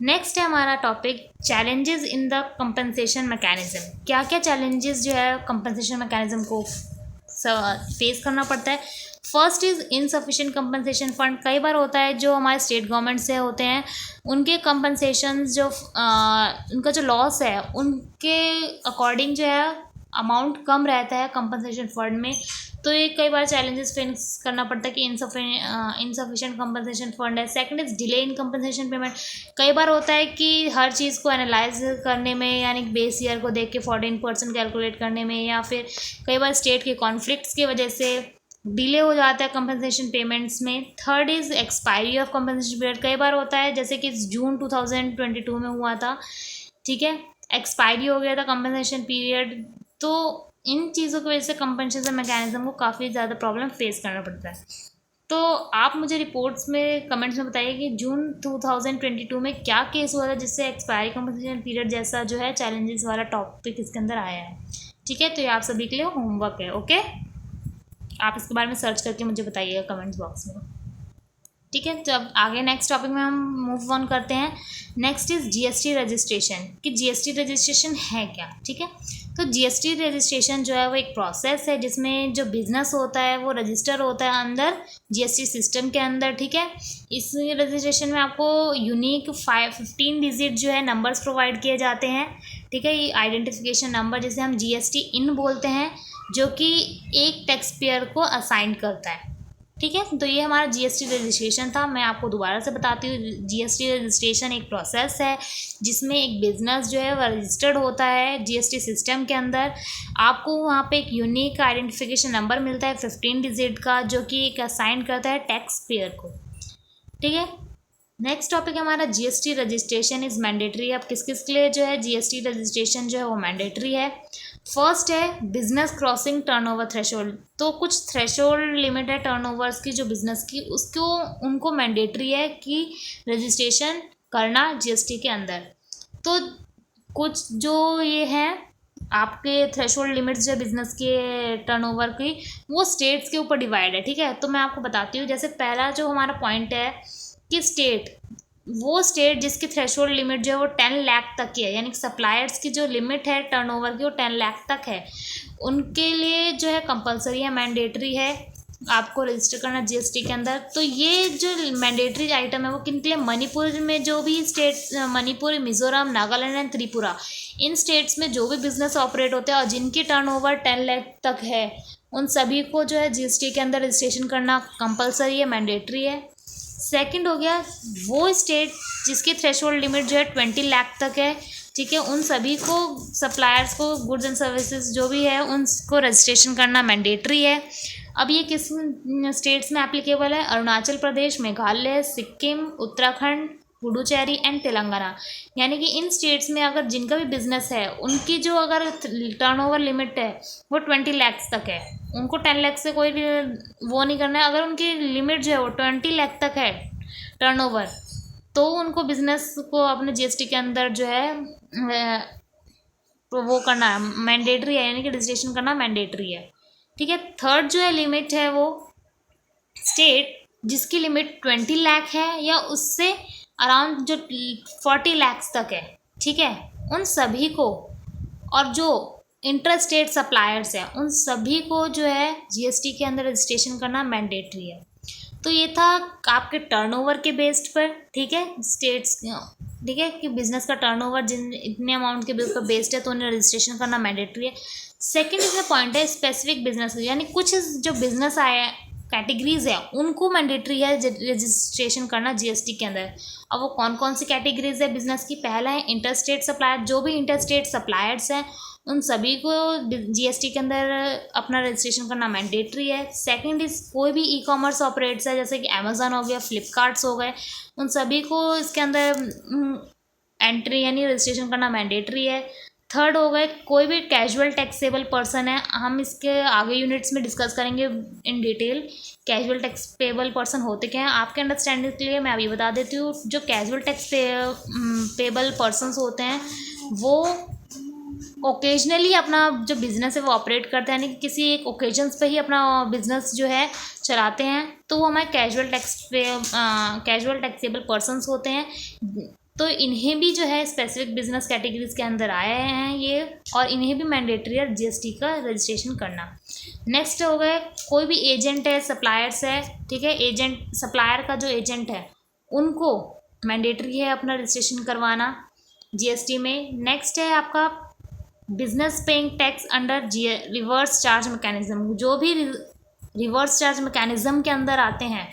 नेक्स्ट है हमारा topic challenges in the compensation mechanism. क्या क्या चैलेंजेस जो है कंपनसेशन मैकेनिज्म को फेस करना पड़ता है। First is insufficient compensation fund. कई बार होता है जो हमारे स्टेट गवर्नमेंट से होते हैं उनके कंपनसेशन जो उनका जो लॉस है उनके अकॉर्डिंग जो है अमाउंट कम रहता है कंपनसेशन फंड में, तो ये कई बार चैलेंजेस फेस करना पड़ता है कि इनसफिशिएंट कंपनसेशन फंड है। Second is delay in compensation payment. कई बार होता है कि हर चीज़ को एनालाइज करने में, यानी बेस ईयर को देख के 14% कैलकुलेट करने में, या फिर कई बार स्टेट के कॉन्फ्लिक्ट्स की वजह से डिले हो जाता है कंपनसेशन पेमेंट्स में। Third is expiry of compensation period. कई बार होता है जैसे कि जून 2022 में हुआ था, ठीक है, एक्सपायरी हो गया था कंपनसेशन पीरियड। तो इन चीज़ों की वजह से कंपनसेशन मैकेनिज्म को काफ़ी ज़्यादा प्रॉब्लम फेस करना पड़ता है। तो आप मुझे रिपोर्ट्स में कमेंट्स में बताइए कि जून 2022 में क्या केस हुआ था जिससे एक्सपायरी कंपनसेशन पीरियड जैसा जो है चैलेंजेस वाला टॉपिक इसके अंदर आया है, ठीक है। तो ये आप सभी के लिए होमवर्क है, ओके। आप इसके बारे में सर्च करके मुझे बताइएगा कमेंट्स बॉक्स में, ठीक है। तो अब आगे नेक्स्ट टॉपिक में हम मूव ऑन करते हैं। नेक्स्ट इज़ जीएसटी रजिस्ट्रेशन, कि जीएसटी रजिस्ट्रेशन है क्या, ठीक है। तो जीएसटी रजिस्ट्रेशन जो है वो एक प्रोसेस है जिसमें जो बिजनेस होता है वो रजिस्टर होता है अंदर जीएसटी सिस्टम के अंदर, ठीक है। इस रजिस्ट्रेशन में आपको यूनिक 15 डिजिट जो है नंबर्स प्रोवाइड किए जाते हैं, ठीक है। ये आइडेंटिफिकेशन नंबर जिसे हम जीएसटी इन बोलते हैं, जो कि एक टैक्स पेयर को असाइन करता है, ठीक है। तो ये हमारा जीएसटी रजिस्ट्रेशन था। मैं आपको दोबारा से बताती हूँ, जीएसटी रजिस्ट्रेशन एक प्रोसेस है जिसमें एक बिजनेस जो है वह रजिस्टर्ड होता है जीएसटी सिस्टम के अंदर। आपको वहाँ पे एक यूनिक आइडेंटिफिकेशन नंबर मिलता है 15 डिजिट का, जो कि एक असाइन करता है टैक्स पेयर को। ठीक है। नेक्स्ट टॉपिक है हमारा जीएसटी रजिस्ट्रेशन इज़ मैंडेटरी। अब किस किस के लिए जो है जीएसटी रजिस्ट्रेशन जो है वो मैंडेटरी है। फर्स्ट है बिजनेस क्रॉसिंग टर्नओवर थ्रेशोल्ड। तो कुछ थ्रेशोल्ड लिमिट है टर्नओवर्स की जो बिजनेस की, उसको उनको मैंडेटरी है कि रजिस्ट्रेशन करना जीएसटी के अंदर। तो कुछ जो ये हैं आपके थ्रेशोल्ड लिमिट्स जो बिजनेस के टर्नओवर की, वो स्टेट्स के ऊपर डिवाइड है। ठीक है। तो मैं आपको बताती हूँ, जैसे पहला जो हमारा पॉइंट है कि वो स्टेट जिसकी थ्रेशोल्ड लिमिट जो है वो 10 लाख तक की है, यानी कि सप्लायर्स की जो लिमिट है टर्नओवर की वो 10 लाख तक है, उनके लिए जो है कंपलसरी है, मैंडेटरी है आपको रजिस्टर करना जीएसटी के अंदर। तो ये जो मैंडेटरी आइटम है वो किन के लिए, मणिपुर में जो भी state, Manipur, Mizoram, Nagaland and Tripura, in states में जो भी बिजनेस ऑपरेट होते हैं और जिनकी टर्नओवर 10 लाख तक है, उन सभी को जो है जीएसटी के अंदर रजिस्ट्रेशन करना कंपलसरी है, मैंडेटरी है। सेकंड हो गया वो स्टेट जिसकी थ्रेशोल्ड लिमिट जो है 20 लाख तक है। ठीक है। उन सभी को, सप्लायर्स को, गुड्स एंड सर्विसेज जो भी है उनको रजिस्ट्रेशन करना मैंडेटरी है। अब ये किस स्टेट्स में एप्लीकेबल है, अरुणाचल प्रदेश, मेघालय, सिक्किम, उत्तराखंड, पुडुचेरी एंड तेलंगाना। यानी कि इन स्टेट्स में अगर जिनका भी बिजनेस है उनकी जो अगर टर्नओवर लिमिट है वो 20 लाख तक है, उनको 10 लाख से कोई भी वो नहीं करना है। अगर उनकी लिमिट जो है वो 20 लाख तक है टर्नओवर, तो उनको बिजनेस को अपने जीएसटी के अंदर जो है वो करना है, मैंडेटरी है, यानी कि रजिस्ट्रेशन करना मैंडेटरी है। ठीक है। थर्ड जो है लिमिट है वो स्टेट जिसकी लिमिट 20 लाख है या उससे अराउंड जो 40 लाख तक है। ठीक है। उन सभी को, और जो इंटर स्टेट सप्लायर्स हैं उन सभी को जो है जीएसटी के अंदर रजिस्ट्रेशन करना मैंडेटरी है। तो ये था आपके टर्नओवर के बेस्ड पर। ठीक है। स्टेट्स, ठीक है, कि बिजनेस का टर्नओवर जिन इतने अमाउंट के बिल पर बेस्ड है तो उन्हें रजिस्ट्रेशन करना मैंडेटरी है। सेकेंड इसमें पॉइंट है स्पेसिफिक बिजनेस, यानी कुछ जो बिजनेस आए कैटेगरीज है उनको मैंडेटरी है रजिस्ट्रेशन करना जीएसटी के अंदर। अब वो कौन कौन सी कैटेगरीज है बिजनेस की, पहला है इंटर स्टेट सप्लायर। जो भी इंटर स्टेट सप्लायर्स हैं उन सभी को जीएसटी के अंदर अपना रजिस्ट्रेशन करना मैंडेटरी है। सेकंड इज कोई भी ई कॉमर्स ऑपरेट्स है जैसे कि अमेजोन हो गया, फ्लिपकार्ट्स हो गए, उन सभी को इसके अंदर एंट्री यानी रजिस्ट्रेशन करना मैंडेटरी है। थर्ड हो गए कोई भी कैजुअल टैक्सेबल पर्सन है, हम इसके आगे यूनिट्स में डिस्कस करेंगे in detail casual tax payable person होते क्या हैं। आपके अंडरस्टैंडिंग के लिए मैं अभी बता देती हूँ, जो कैजुअल टैक्स पेबल पर्सनस होते हैं वो ओकेजनली अपना जो बिज़नेस है वो ऑपरेट करते हैं, यानी कि किसी एक ओकेजन्स पे ही अपना बिज़नेस जो है चलाते हैं, तो वो हमारे कैजुअल टैक्सेबल पर्सनस होते हैं। तो इन्हें भी जो है स्पेसिफिक बिजनेस कैटेगरीज के अंदर आए हैं ये, और इन्हें भी मैंडेटरी है जीएसटी का रजिस्ट्रेशन करना। नेक्स्ट हो गए कोई भी एजेंट है, सप्लायर्स है, ठीक है, एजेंट सप्लायर का जो एजेंट है उनको मैंडेटरी है अपना रजिस्ट्रेशन करवाना जीएसटी में। नेक्स्ट है आपका business paying tax under reverse charge mechanism. जो भी रिवर्स चार्ज मैकेनिज्म के अंदर आते हैं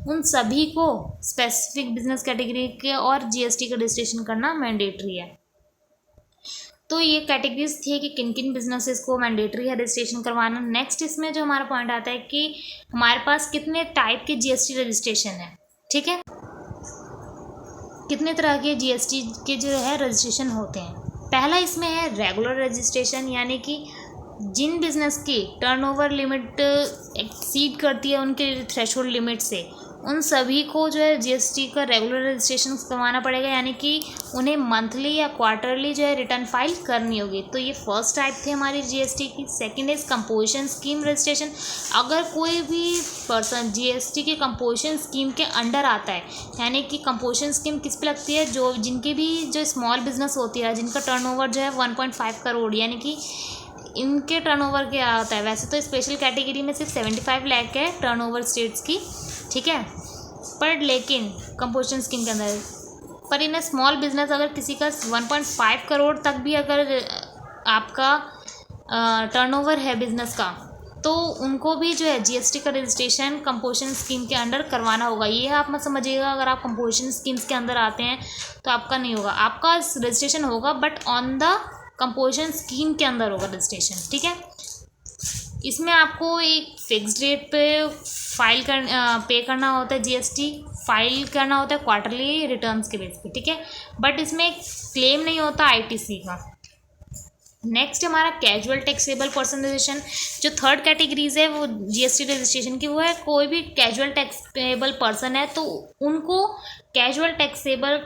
उन सभी को स्पेसिफिक बिजनेस कैटेगरी के और जीएसटी का रजिस्ट्रेशन करना मैंडेटरी है। तो ये कैटेगरीज थी कि किन किन बिजनेसेस को मैंडेटरी है रजिस्ट्रेशन करवाना। नेक्स्ट इसमें जो हमारा पॉइंट आता है कि हमारे पास कितने टाइप के जीएसटी रजिस्ट्रेशन है, ठीक है, कितने तरह के जीएसटी के जो है रजिस्ट्रेशन होते हैं। पहला इसमें है रेगुलर रजिस्ट्रेशन, यानी कि जिन बिज़नेस की टर्नओवर लिमिट एक्सीड करती है उनके थ्रेशोल्ड लिमिट से, उन सभी को जो है जीएसटी का रेगुलर रजिस्ट्रेशन करवाना पड़ेगा, यानी कि उन्हें मंथली या क्वार्टरली जो है रिटर्न फाइल करनी होगी। तो ये फर्स्ट टाइप थी हमारी जीएसटी की। Second is composition scheme registration. अगर कोई भी पर्सन जीएसटी के कंपोजिशन स्कीम के अंडर आता है, यानी कि कंपोजिशन स्कीम किस पे लगती है, जो जिनके भी जो स्मॉल बिजनेस होती है जिनका टर्नओवर जो है 1.5 करोड़, यानी कि इनके टर्नओवर क्या आता है। वैसे तो स्पेशल कैटेगरी में सिर्फ 75 लाख है टर्नओवर स्टेट्स की, ठीक है, पर लेकिन कंपोजिशन स्कीम के अंदर, पर इन स्मॉल बिजनेस अगर किसी का 1.5 करोड़ तक भी अगर आपका टर्नओवर है बिजनेस का, तो उनको भी जो है जीएसटी का रजिस्ट्रेशन कंपोजिशन स्कीम के अंडर करवाना होगा। ये आप मत समझिएगा अगर आप कंपोजिशन स्कीम्स के अंदर आते हैं तो आपका नहीं होगा, आपका रजिस्ट्रेशन होगा but on the composition scheme के अंदर होगा रजिस्ट्रेशन, ठीक है। इसमें आपको एक फिक्स्ड रेट पे पे करना होता है, जीएसटी फाइल करना होता है क्वार्टरली रिटर्न्स के बेस पे, ठीक है, बट इसमें क्लेम नहीं होता आईटीसी का। नेक्स्ट हमारा कैजुअल टैक्सेबल पर्सन रजिस्ट्रेशन, जो थर्ड कैटेगरीज है वो जीएसटी रजिस्ट्रेशन की, वो है कोई भी कैजुअल टैक्सेबल पर्सन है तो उनको कैजुअल टैक्सेबल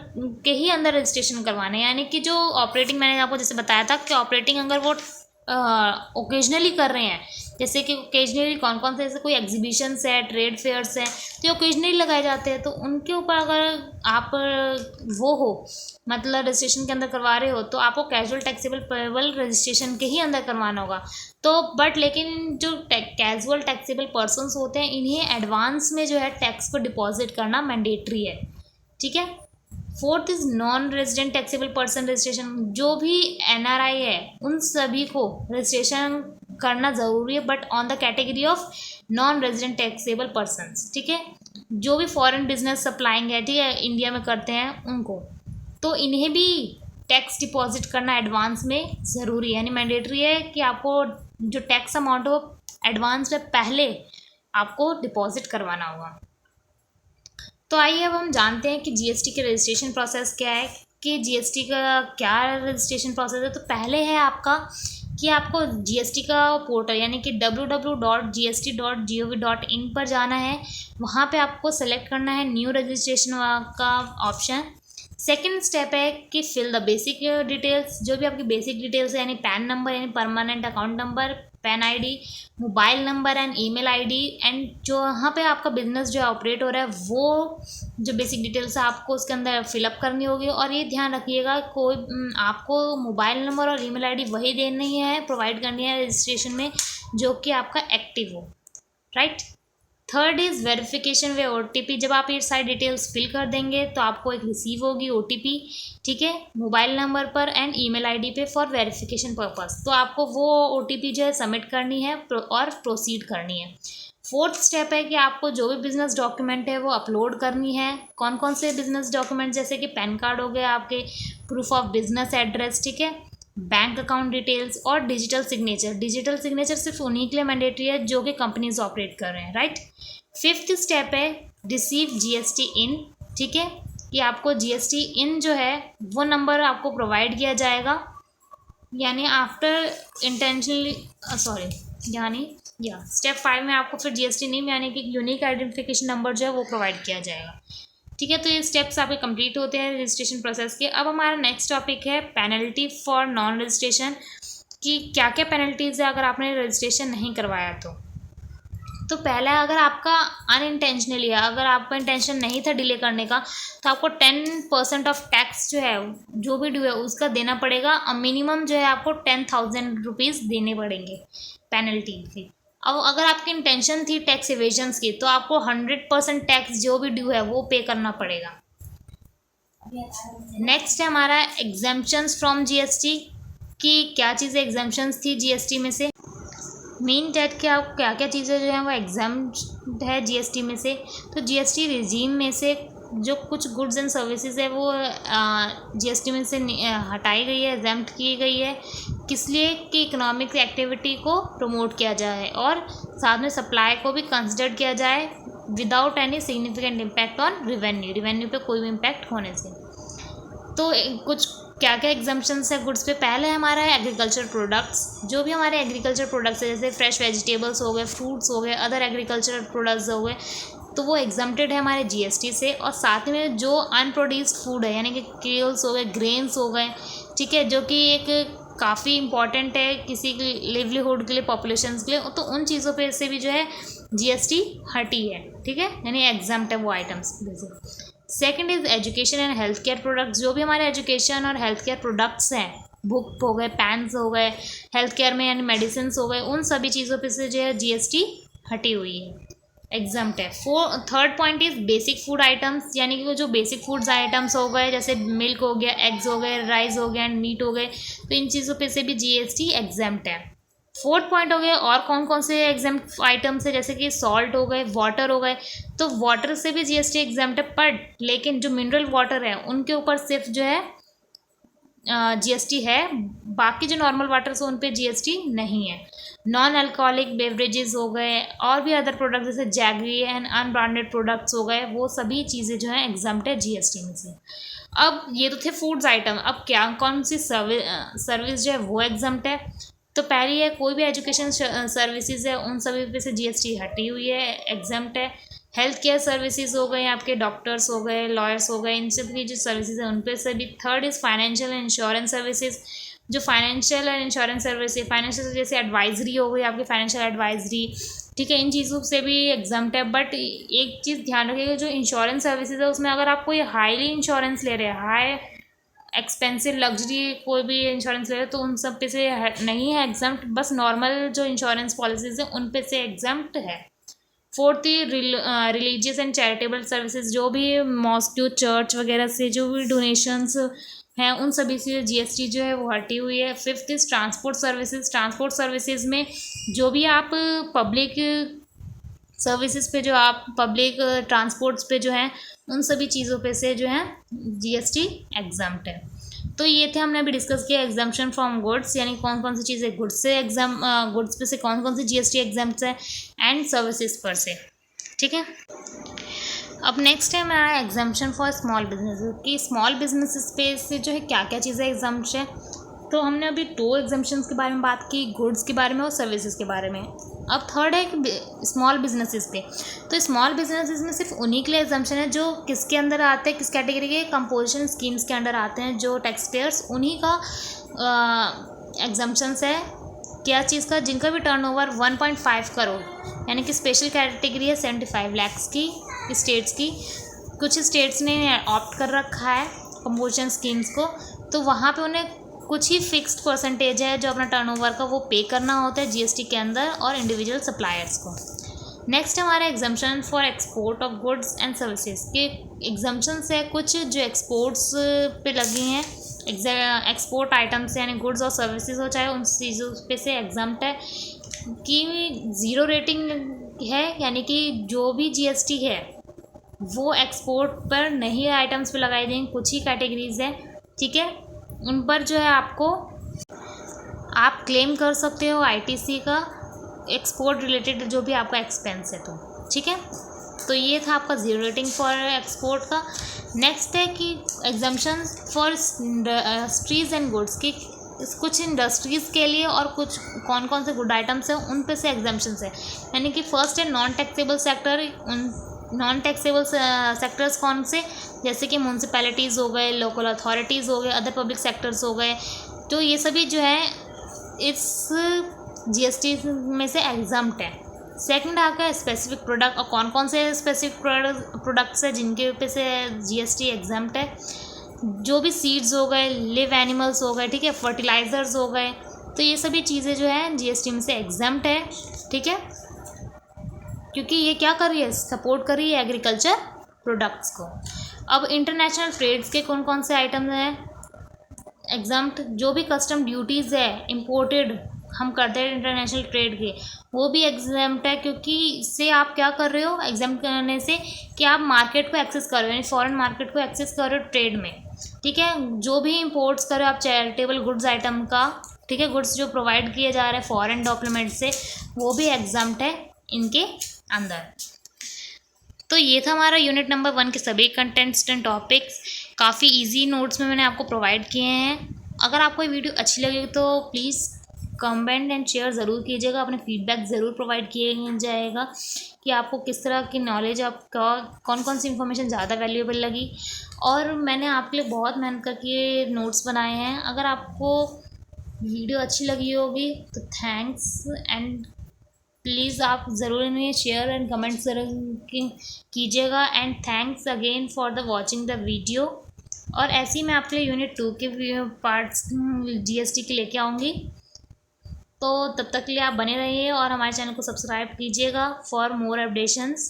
के ही अंदर रजिस्ट्रेशन करवाना है, यानी कि जो ऑपरेटिंग मैंने आपको जैसे बताया था कि ऑपरेटिंग अगर वो ओकेजनली कर रहे हैं, जैसे कि ओकेजनली कौन कौन से, जैसे कोई एग्जीबिशंस है, ट्रेड फेयर्स हैं, तो ये ओकेजनली लगाए जाते हैं, तो उनके ऊपर अगर आप वो हो मतलब रजिस्ट्रेशन के अंदर करवा रहे हो तो आपको कैजुअल टैक्सेबल पेबल रजिस्ट्रेशन के ही अंदर करवाना होगा। तो बट लेकिन जो कैजुअल टैक्सेबल पर्सनस होते हैं इन्हें एडवांस में जो है टैक्स को डिपॉजिट करना मैंडेटरी है, ठीक है। Fourth is non resident taxable person registration, जो भी एनआरआई है उन सभी को रजिस्ट्रेशन करना ज़रूरी है but on the category of non resident taxable persons, ठीक है। जो भी फॉरेन बिजनेस सप्लाइंग है, ठीक है, इंडिया में करते हैं उनको, तो इन्हें भी टैक्स डिपॉजिट करना एडवांस में ज़रूरी है, यानी मैंडेटरी है कि आपको जो टैक्स अमाउंट हो एडवांस में पहले आपको डिपॉजिट करवाना होगा। तो आइए अब हम जानते हैं कि जीएसटी के रजिस्ट्रेशन प्रोसेस क्या है, कि जीएसटी का क्या रजिस्ट्रेशन प्रोसेस है। तो पहले है आपका कि आपको जीएसटी का पोर्टल यानी कि www.gst.gov.in पर जाना है, वहाँ पे आपको सेलेक्ट करना है न्यू रजिस्ट्रेशन का ऑप्शन। सेकेंड स्टेप है कि फिल द बेसिक डिटेल्स, जो भी आपकी बेसिक डिटेल्स है, यानी पैन नंबर यानी permanent account number, pan ID, mobile number and email ID, and जो वहाँ पे आपका बिजनेस जो है ऑपरेट हो रहा है वो जो बेसिक डिटेल्स है आपको उसके अंदर फिलअप करनी होगी। और ये ध्यान रखिएगा कोई आपको मोबाइल नंबर और ईमेल आईडी वही देनी है, प्रोवाइड करनी है रजिस्ट्रेशन में जो कि आपका एक्टिव हो, right. Third is verification way OTP, जब आप ये सारी डिटेल्स फिल कर देंगे तो आपको एक रिसीव होगी ओटीपी, ठीक है, मोबाइल नंबर पर एंड ईमेल आईडी पे फॉर वेरिफिकेशन पर्पस। तो आपको वो ओटीपी जो है सबमिट करनी है और प्रोसीड करनी है। फोर्थ स्टेप है कि आपको जो भी बिजनेस डॉक्यूमेंट है वो अपलोड करनी है। कौन कौन से बिजनेस डॉक्यूमेंट, जैसे कि पैन कार्ड हो गया, आपके प्रूफ ऑफ बिजनेस एड्रेस, ठीक है, बैंक अकाउंट डिटेल्स और डिजिटल सिग्नेचर। डिजिटल सिग्नेचर सिर्फ उन्हीं के लिए मैंडेटरी है जो कि कंपनीज ऑपरेट कर रहे हैं, राइट। फिफ्थ स्टेप है रिसीव जीएसटी इन, ठीक है, कि आपको जीएसटी इन जो है वो नंबर आपको प्रोवाइड किया जाएगा, यानी आफ्टर इंटेंशनली स्टेप 5 में आपको फिर जीएसटी नेम यानी कि यूनिक आइडेंटिफिकेशन नंबर जो है वो प्रोवाइड किया जाएगा, ठीक है। तो ये स्टेप्स आपके कंप्लीट होते हैं रजिस्ट्रेशन प्रोसेस के। अब हमारा नेक्स्ट टॉपिक है पेनल्टी फॉर नॉन रजिस्ट्रेशन, कि क्या क्या पेनल्टीज़ है अगर आपने रजिस्ट्रेशन नहीं करवाया तो पहला अगर आपका अनइंटेंशनली है, अगर आपका इंटेंशन नहीं था डिले करने का तो आपको 10% ऑफ टैक्स जो है जो भी ड्यू है उसका देना पड़ेगा। मिनिमम जो है आपको 10,000 रुपीज़ देने पड़ेंगे पेनल्टी फी। अब अगर आपकी इंटेंशन थी टैक्स एवेजन्स की तो आपको 100% टैक्स जो भी ड्यू है वो पे करना पड़ेगा। नेक्स्ट है हमारा एग्जेम्पशंस फ्रॉम जीएसटी, कि क्या चीज़ें एग्जेम्पशंस थी जीएसटी में से। मेन डेट क्या क्या चीज़ें जो हैं वो एग्जाम्प्ट है जीएसटी में से। तो जीएसटी रिजीम में से जो कुछ गुड्स एंड सर्विसेज है वो जीएसटी में से हटाई गई है, एग्जाम्प्ट की गई है, किस लिए कि इकोनॉमिक एक्टिविटी को प्रमोट किया जाए और साथ में सप्लाई को भी कंसिडर किया जाए without any significant impact on revenue पे कोई भी इम्पैक्ट होने से। तो कुछ क्या क्या एग्जाम्पशंस है गुड्स पे। पहले हमारा है एग्रीकल्चर प्रोडक्ट्स, जो भी हमारे एग्रीकल्चर प्रोडक्ट्स है जैसे फ्रेश वेजिटेबल्स हो गए, फ्रूट्स हो गए, अदर एग्रीकल्चर प्रोडक्ट्स हो गए, तो वो एग्जम्प्टेड है हमारे जीएसटी से। और साथ में जो अनप्रोड्यूस्ड फूड है यानी कि केल्स हो गए, ग्रेन्स हो गए, ठीक है, जो कि एक काफ़ी इंपॉर्टेंट है किसी की लिवलीहुड के लिए, पॉपुलेशन के लिए, तो उन चीज़ों पे से भी जो है जीएसटी हटी है, ठीक है, यानी एग्जम्प्ट है वो items. Second is education and health care products, जो भी हमारे एजुकेशन और हेल्थ केयर प्रोडक्ट्स हैं, बुक हो गए, पेन्स हो गए, हेल्थ केयर में यानी मेडिसिन हो गए, उन सभी चीज़ों पे से जो है जीएसटी हटी हुई है, एग्जम्प्ट है। Third point is basic food items, यानी कि जो बेसिक फूड्स आइटम्स हो गए जैसे मिल्क हो गया, एग्स हो गए, राइस हो गया एंड मीट हो गए, तो इन चीज़ों पे से भी जीएसटी एग्जम्प्ट है। फोर्थ पॉइंट हो गया और कौन कौन से एग्जाम्प्ट आइटम्स है, जैसे कि सॉल्ट हो गए, वाटर हो गए। तो वाटर से भी जीएसटी एग्जाम्प्ट है, पर लेकिन जो मिनरल वाटर है उनके ऊपर सिर्फ जो है जीएसटी है, बाकी जो नॉर्मल वाटर्स हो उन पे जीएसटी नहीं है। नॉन अल्कोहलिक बेवरेजेस हो गए और भी अदर प्रोडक्ट्स जैसे जैगरी एंड अनब्रांडेड प्रोडक्ट्स हो गए, वो सभी चीज़ें जो है एग्जाम्प्ट है जीएसटी में से। अब ये तो थे फूड्स आइटम, अब क्या कौन सी सर्विस जो है वो एग्जाम्प्ट है। तो पहली है कोई भी एजुकेशन सर्विसेज है उन सभी पे से जीएसटी हटी हुई है, एग्जाम्प्ट है। हेल्थ केयर सर्विसेज हो गए, आपके डॉक्टर्स हो गए, लॉयर्स हो गए, इन सब की जो सर्विसेज है उन पे से भी। Third is financial and insurance services, जो फाइनेंशियल एंड इंश्योरेंस सर्विस है, फाइनेंशियल जैसे एडवाइजरी हो गई आपकी, फाइनेंशियल एडवाइजरी, ठीक है, इन चीज़ों से भी एग्जाम्प्ट है। बट एक चीज़ ध्यान रखिएगा, जो इंश्योरेंस सर्विसेज है उसमें अगर आप कोई हाईली इंश्योरेंस ले रहे हैं, हाई एक्सपेंसिव लग्जरी कोई भी इंश्योरेंस ले रहे हैं, तो उन सब पे से नहीं है एग्जाम्प्ट, बस नॉर्मल जो इंश्योरेंस पॉलिसीज हैं उन पे से एग्जाम्प्ट है। Fourth religious and charitable services, जो भी मॉस्क जो चर्च वगैरह से जो भी डोनेशंस हैं उन सभी से जीएसटी जो है वो हटी हुई है। Fifth is transport services, transport services में जो भी आप पब्लिक सर्विसेज पे, जो आप पब्लिक ट्रांसपोर्ट्स पे जो हैं उन सभी चीज़ों पे से जो है जीएसटी एग्जाम्प्ट है। तो ये थे हमने अभी डिस्कस किया एग्जाम्पशन फ्रॉम गुड्स, यानी कौन कौन सी चीज़ें गुड्स से गुड्स पे से कौन कौन सी जीएसटी एग्जाम्प्ट है, एंड सर्विसेज पर से, ठीक है। अब नेक्स्ट है हमारा एग्जाम्पशन फॉर स्मॉल बिजनेस, कि स्मॉल बिजनेसेस पे से जो है क्या क्या चीज़ें एग्जाम्प्ट है। तो हमने अभी 2 एग्जाम्पशंस के बारे में बात की, गुड्स के बारे में और सर्विसेज के बारे में। अब थर्ड है स्मॉल बिजनेसेस पे। तो स्मॉल बिजनेसेस में सिर्फ उन्हीं के लिए एग्जाम्पशन है जो किसके अंदर आते हैं, किस कैटेगरी के, कंपोजिशन स्कीम्स के अंडर आते हैं, जो टैक्स पेयर्स उन्हीं का एग्जाम्पशंस है। क्या चीज़ का, जिनका भी टर्नओवर 1.5 करोड़, यानी कि स्पेशल कैटेगरी है 75 लाख की स्टेट्स की। कुछ स्टेट्स ने ऑप्ट कर रखा है कंपोजिशन स्कीम्स को, तो वहाँ पे उन्हें कुछ ही फिक्स्ड परसेंटेज है जो अपना टर्नओवर का वो पे करना होता है जीएसटी के अंदर, और इंडिविजुअल सप्लायर्स को। नेक्स्ट हमारा exemption for export of goods and services के एग्जाम्पशंस है कुछ जो एक्सपोर्ट्स पे लगी हैं, एक्सपोर्ट आइटम्स यानी गुड्स और सर्विसेज हो चाहे उन चीज़ों पे से एग्जाम्प्ट है। कि 0 रेटिंग है, यानी कि जो भी जीएसटी है वो एक्सपोर्ट पर नहीं आइटम्स पे लगाई देंगे, कुछ ही कैटेगरीज है, ठीक है, उन पर जो है आपको आप क्लेम कर सकते हो आईटीसी का एक्सपोर्ट रिलेटेड जो भी आपका एक्सपेंस है, तो ठीक है। तो ये था आपका 0 रेटिंग फॉर एक्सपोर्ट का। नेक्स्ट है कि exemption for industries and goods, की कुछ इंडस्ट्रीज़ के लिए और कुछ कौन कौन से गुड आइटम्स हैं उन पे से एग्जाम्पशंस है। यानी कि फर्स्ट है नॉन टैक्सेबल सेक्टर, उन नॉन टैक्सेबल सेक्टर्स कौन से, जैसे कि म्यूनसिपैलिटीज़ हो गए, लोकल अथॉरिटीज़ हो गए, अदर पब्लिक सेक्टर्स हो गए, तो ये सभी जो है इस जीएसटी में से एग्जाम्प्ट है। सेकंड आपका स्पेसिफिक प्रोडक्ट, और कौन कौन से स्पेसिफिक प्रोडक्ट्स है जिनके पे से जीएसटी एग्जाम्प्ट है। जो भी सीड्स हो गए, लिव एनिमल्स हो गए, ठीक है, फर्टिलाइजर्स हो गए, तो ये सभी चीज़ें जो है जीएसटी में से एग्जाम्प्ट है, ठीक है, क्योंकि ये क्या कर रही है, सपोर्ट कर रही है एग्रीकल्चर प्रोडक्ट्स को। अब इंटरनेशनल ट्रेड्स के कौन कौन से आइटम्स हैं एग्जाम्प्ट, जो भी कस्टम ड्यूटीज़ है इम्पोर्टेड हम करते हैं इंटरनेशनल ट्रेड के, वो भी एग्जाम्प्ट है, क्योंकि इससे आप क्या कर रहे हो, एग्जाम्प्ट करने से कि आप मार्केट को एक्सेस कर रहे हो, यानी फॉरेन मार्केट को एक्सेस कर रहे हो ट्रेड में, ठीक है। जो भी इंपोर्ट्स कर रहे हो आप चैरिटेबल गुड्स आइटम का, ठीक है, गुड्स जो प्रोवाइड किए जा रहे हैं फॉरेन डॉक्यूमेंट से, वो भी एग्जाम्प्ट है इनके अंदर। तो ये था हमारा यूनिट नंबर 1 के सभी कंटेंट्स एंड टॉपिक्स। काफ़ी इजी नोट्स में मैंने आपको प्रोवाइड किए हैं। अगर आपको ये वीडियो अच्छी लगी तो प्लीज़ कमेंट एंड शेयर ज़रूर कीजिएगा, अपने फीडबैक ज़रूर प्रोवाइड किया जाएगा कि आपको किस तरह की नॉलेज, आपका कौन कौन सी इन्फॉर्मेशन ज़्यादा वैल्यूएबल लगी। और मैंने आपके लिए बहुत मेहनत करके नोट्स बनाए हैं। अगर आपको वीडियो अच्छी लगी होगी तो थैंक्स, एंड प्लीज़ आप ज़रूर इन्हें शेयर एंड कमेंट ज़रूर कीजिएगा। And thanks again for the watching the video. और ऐसे ही मैं आपके लिए यूनिट 2 के पार्ट्स जीएसटी के लेके आऊँगी। तो तब तक के लिए आप बने रहिए और हमारे चैनल को सब्सक्राइब कीजिएगा फॉर मोर अपडेशंस।